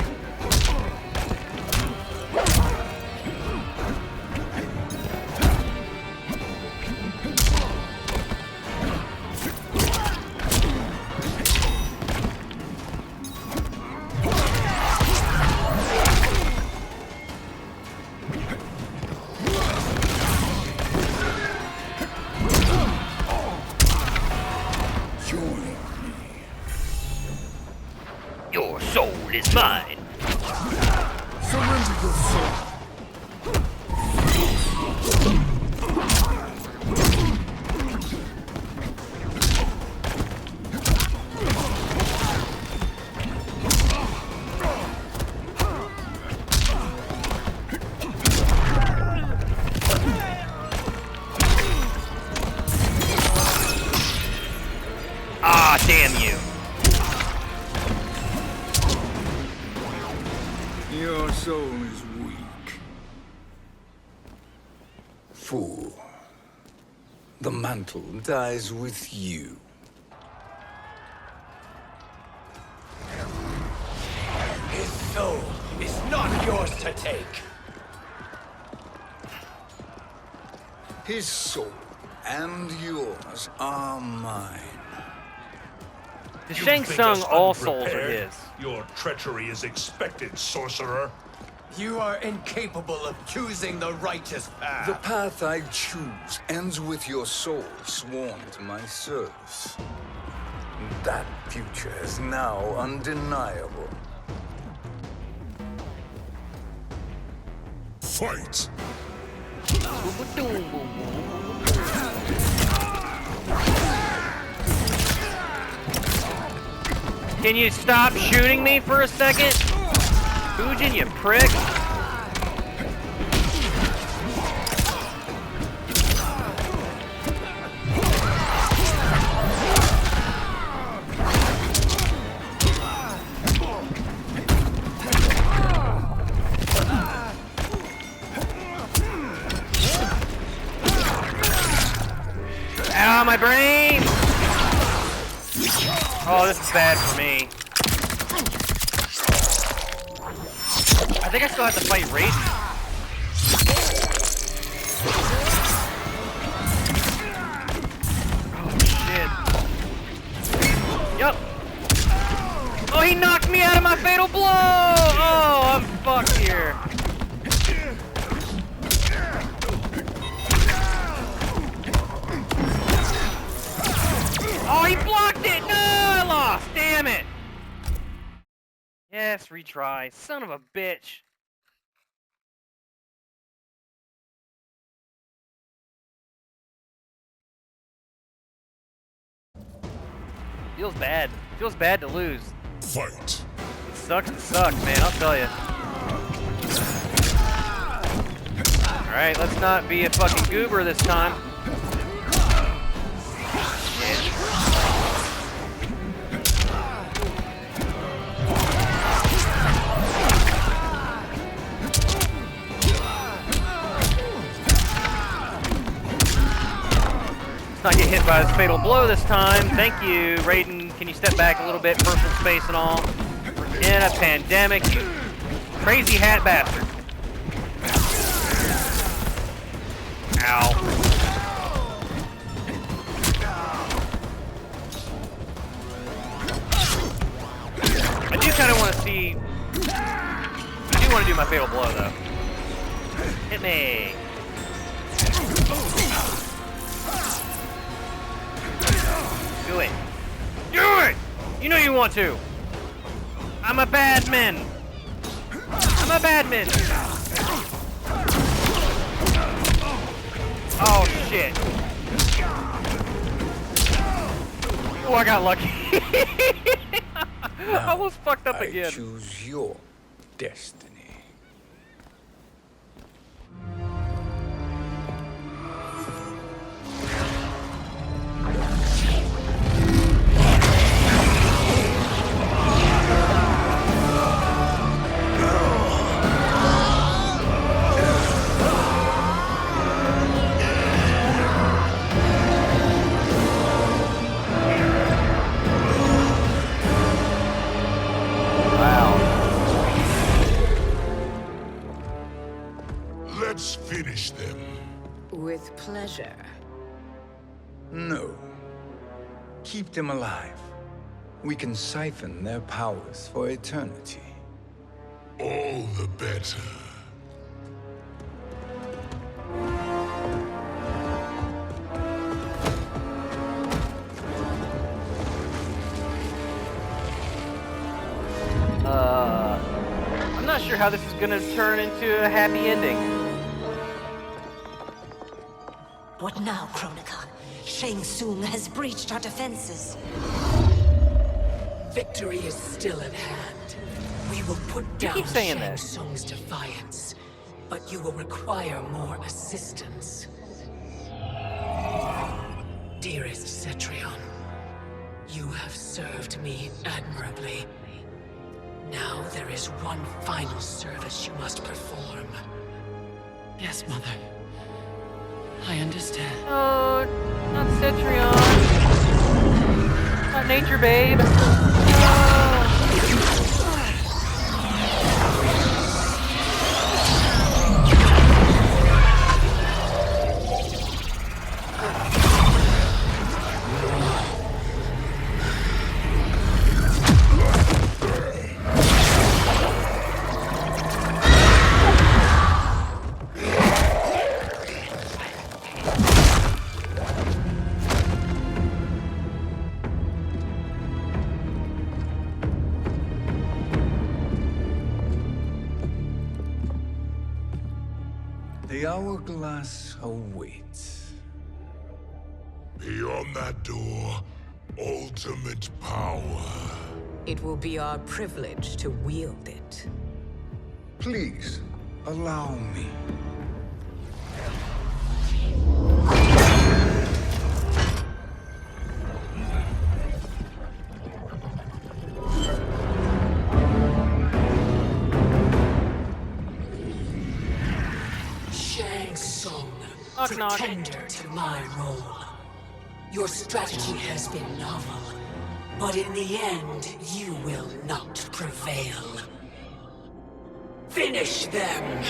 Your soul is mine. Surrender your soul. Ah, damn you. Your soul is weak. Fool. The mantle dies with you. His soul is not yours to take. His soul and yours are mine. The You Shang think Tsung, us all souls are unprepared? his. Your treachery is expected, sorcerer. You are incapable of choosing the righteous path. The path I choose ends with your soul sworn to my service. That future is now undeniable. Fight! Can you stop shooting me for a second? Fujin, you prick. Ow, my brain! Oh, this is bad for me. I think I still have to fight Raiden. Oh, shit. Yup. Oh, he knocked me out of my fatal blow! Oh, I'm fucked here. Oh, he blocked it! No, I lost! Damn it! Yes, retry. Son of a bitch. Feels bad. Feels bad to lose. Fight. It sucks to suck, man, I'll tell you. Alright, let's not be a fucking goober this time. Let's not get hit by this fatal blow this time. Thank you, Raiden. Can you step back a little bit, personal space and all? We're in a pandemic, you crazy hat bastard. Ow. I do kind of want to see... I do want to do my fatal blow, though. Hit me. Do it. Do it! You know you want to. I'm a bad man. I'm a bad man. Oh, shit. Oh, I got lucky. I almost fucked up again. I choose your destiny. Let's finish them. With pleasure. No. Keep them alive. We can siphon their powers for eternity. All the better. not sure how this is gonna turn into a happy ending. What now, Kronika? Shang Tsung has breached our defenses. Victory is still at hand. We will put down keep saying Shang that. Tsung's defiance, but you will require more assistance. Dearest Cetrion, you have served me admirably. Now there is one final service you must perform. Yes, Mother. I understand. Oh, not Cetrion. Not nature, babe. The hourglass awaits. Beyond that door, ultimate power. It will be our privilege to wield it. Please, allow me. Shang Tsung, Knock, knock. pretender to my role. Your strategy has been novel, but in the end, you will not prevail. Finish them!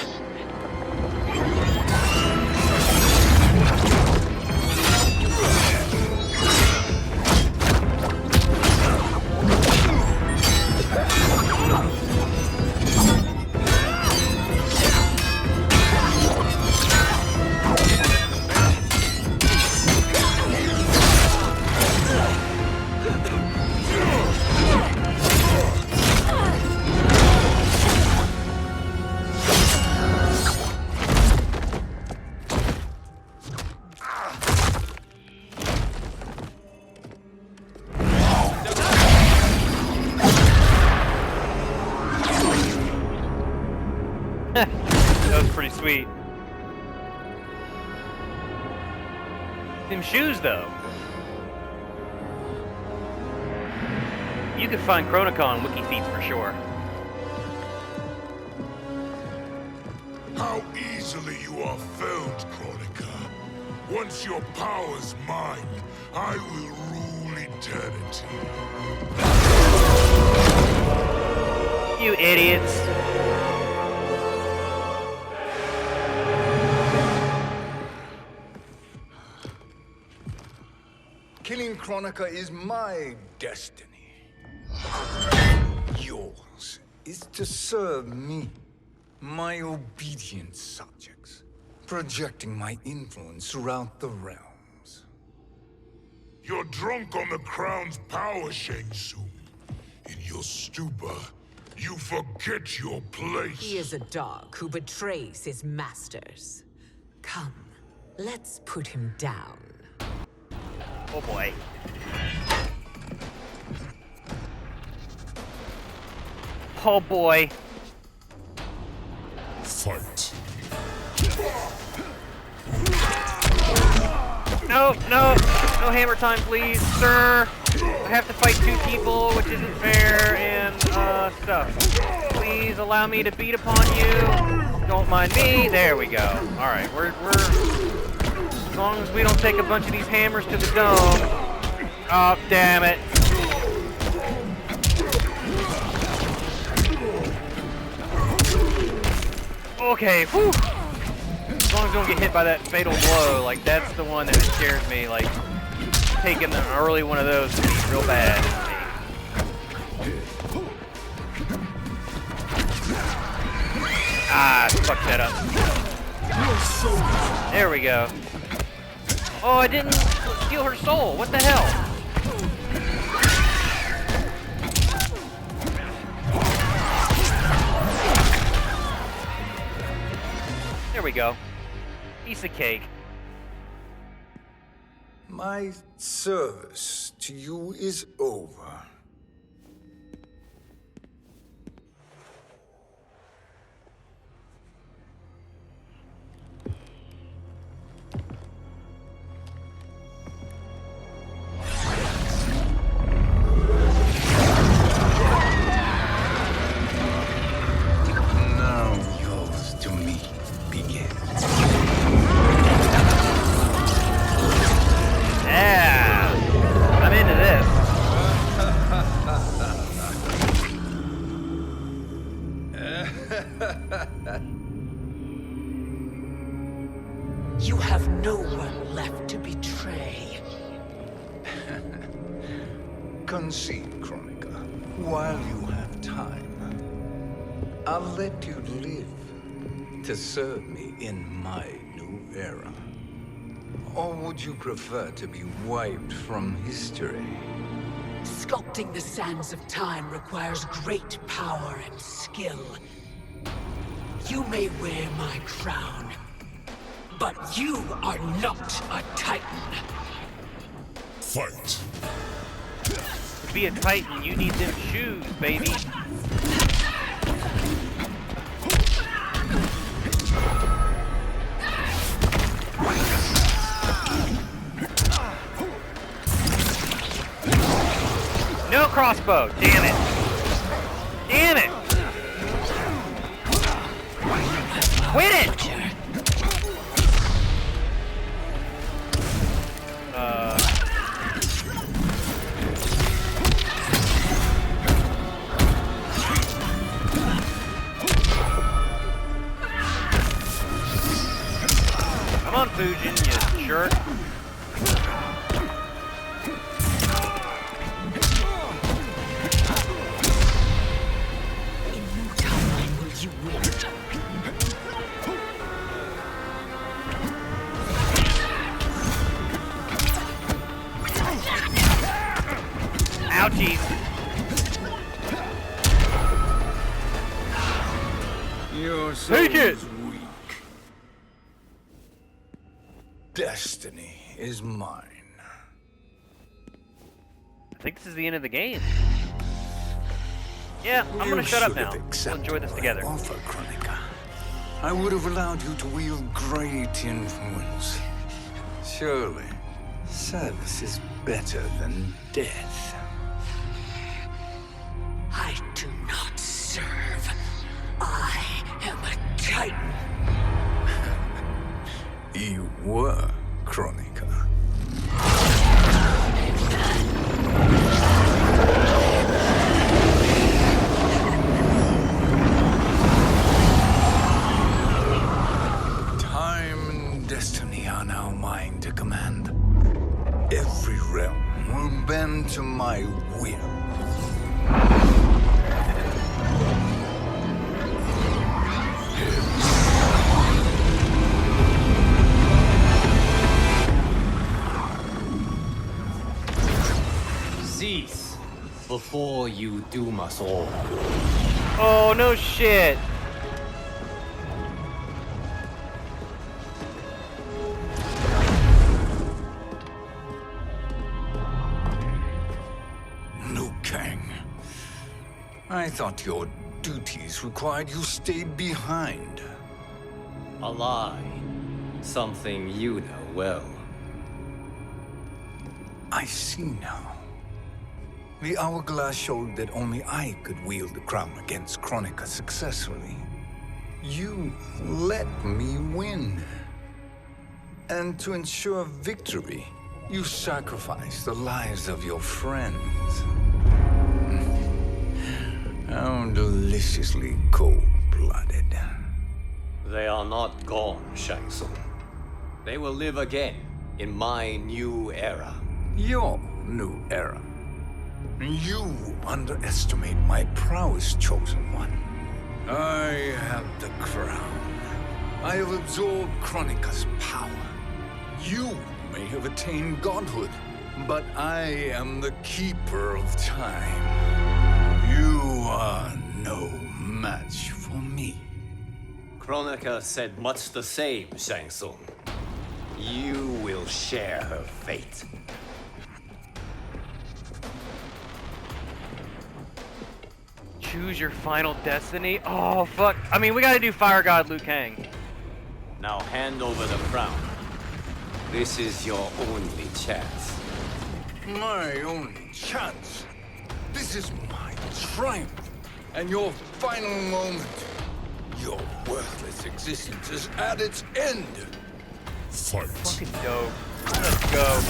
That was pretty sweet. Them shoes, though. You can find Kronika on WikiFeet for sure. How easily you are felled, Kronika. Once your power's mine, I will rule eternity. You idiots. Killing Kronika is my destiny. Yours is to serve me, my obedient subjects, projecting my influence throughout the realms. You're drunk on the crown's power, Shang Tsung. In your stupor, you forget your place. He is a dog who betrays his masters. Come, let's put him down. Oh boy. Oh boy. Fight. No, no, no hammer time, please, sir. I have to fight two people, which isn't fair, and, stuff. Please allow me to beat upon you. Don't mind me. There we go. Alright, we're... As long as we don't take a bunch of these hammers to the dome. Oh, damn it. Okay, whew. As long as we don't get hit by that fatal blow, like, that's the one that scares me, like, taking an early one of those would be real bad. Ah, fuck that up. There we go. Oh, I didn't steal her soul. What the hell? we go. Piece of cake. My service to you is over. Now yours to me begins. Yeah! I'm into this. You have no one left to betray. Concede, Chronica, while you have time. I'll let you live to serve me in my new era. Or would you prefer to be wiped from history? Sculpting the sands of time requires great power and skill. You may wear my crown, but you are not a Titan. Fight. To be a Titan, you need them shoes, baby. No crossbow, damn it. Damn it. Quit it! Come on, Fujin, you jerk. Ouchies. Your soul Take it! is weak. Destiny is mine. I think this is the end of the game. Yeah, I'm gonna shut up now. We'll enjoy this together. Offer, Chronica. I would have allowed you to wield great influence. Surely, service is better than death. I do not serve. I am a Titan. You were, Chronica. Time and destiny are now mine to command. Every realm will bend to my will. Cease before you doom us all. Oh, no shit. Liu Kang. I thought your duties required you stayed behind. A lie. Something you know well. I see now. The hourglass showed that only I could wield the crown against Chronica successfully. You let me win. And to ensure victory, you sacrificed the lives of your friends. How deliciously cold-blooded. They are not gone, Shang Tsung. They will live again in my new era. Your new era. You underestimate my prowess, Chosen One. I have the crown. I have absorbed Chronica's power. You may have attained godhood, but I am the keeper of time. You are no match for me. Kronika said much the same, Shang Tsung. You will share her fate. Choose your final destiny? Oh, fuck. I mean, we gotta do Fire God Liu Kang. Now hand over the crown. This is your only chance. My only chance? This is my triumph. And your final moment. Your worthless existence is at its end. Fight. Fucking dope. Let's go.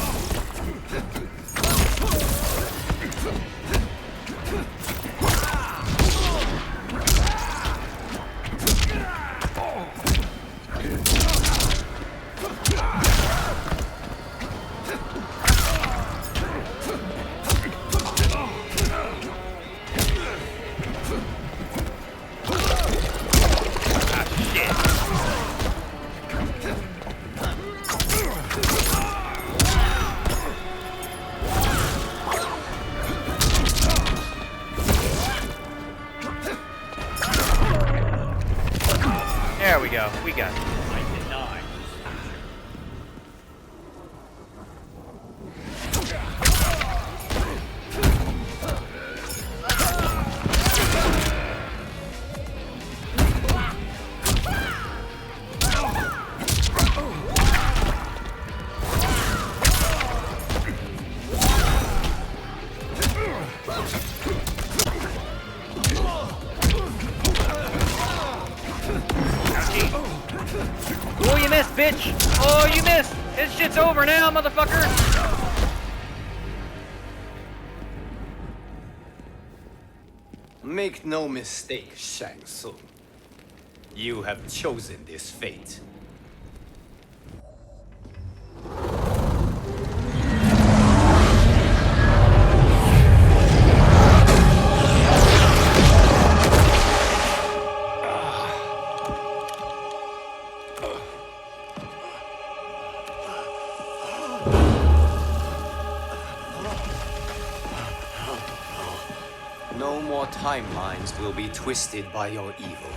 There we go. We got it. I deny. Oh, you missed, bitch! Oh, you missed! This shit's over now, motherfucker! Make no mistake, Shang Tsung. You have chosen this fate. No more timelines will be twisted by your evil.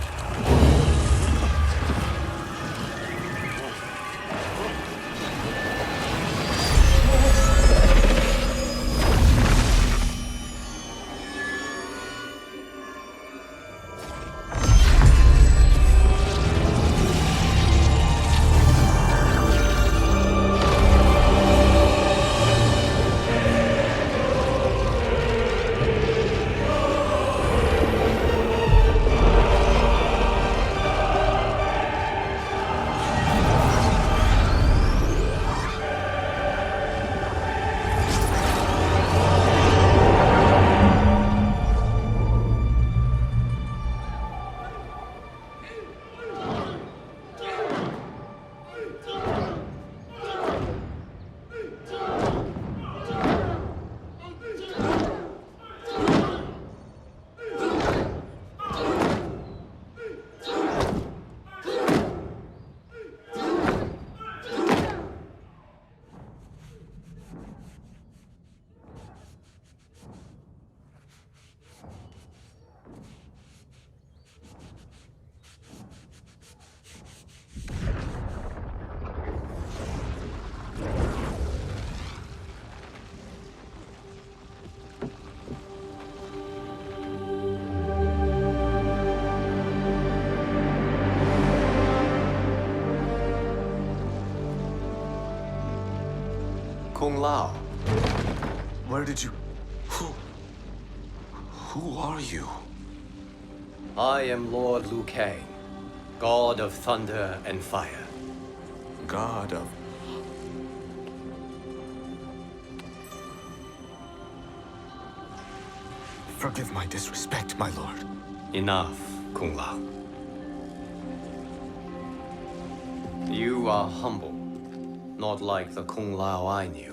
Kung Lao. Where did you... Who are you? I am Lord Liu Kang, God of Thunder and Fire. God of... Forgive my disrespect, my lord. Enough, Kung Lao. You are humble, not like the Kung Lao I knew.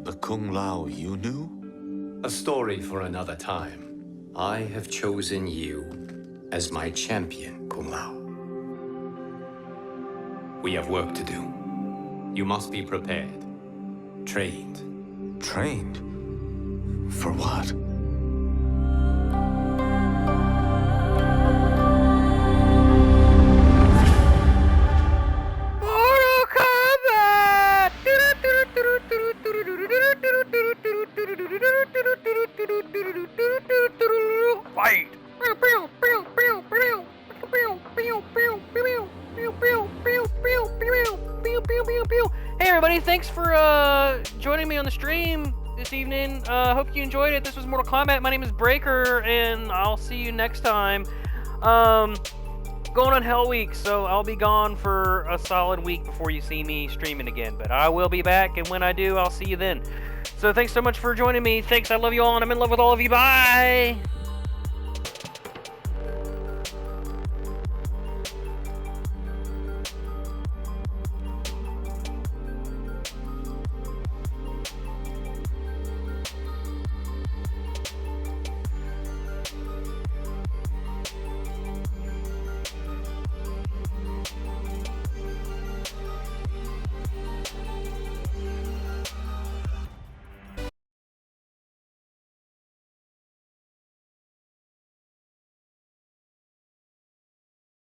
The Kung Lao you knew? A story for another time. I have chosen you as my champion, Kung Lao. We have work to do. You must be prepared, trained. Trained? For what? everybody, thanks for joining me on the stream this evening. Hope you enjoyed it. This was Mortal Kombat. My name is Breaker, and I'll see you next time. Going on Hell Week, so I'll be gone for a solid week before you see me streaming again. But I will be back, and when I do, I'll see you then. So thanks so much for joining me. Thanks, I love you all, and I'm in love with all of you. Bye!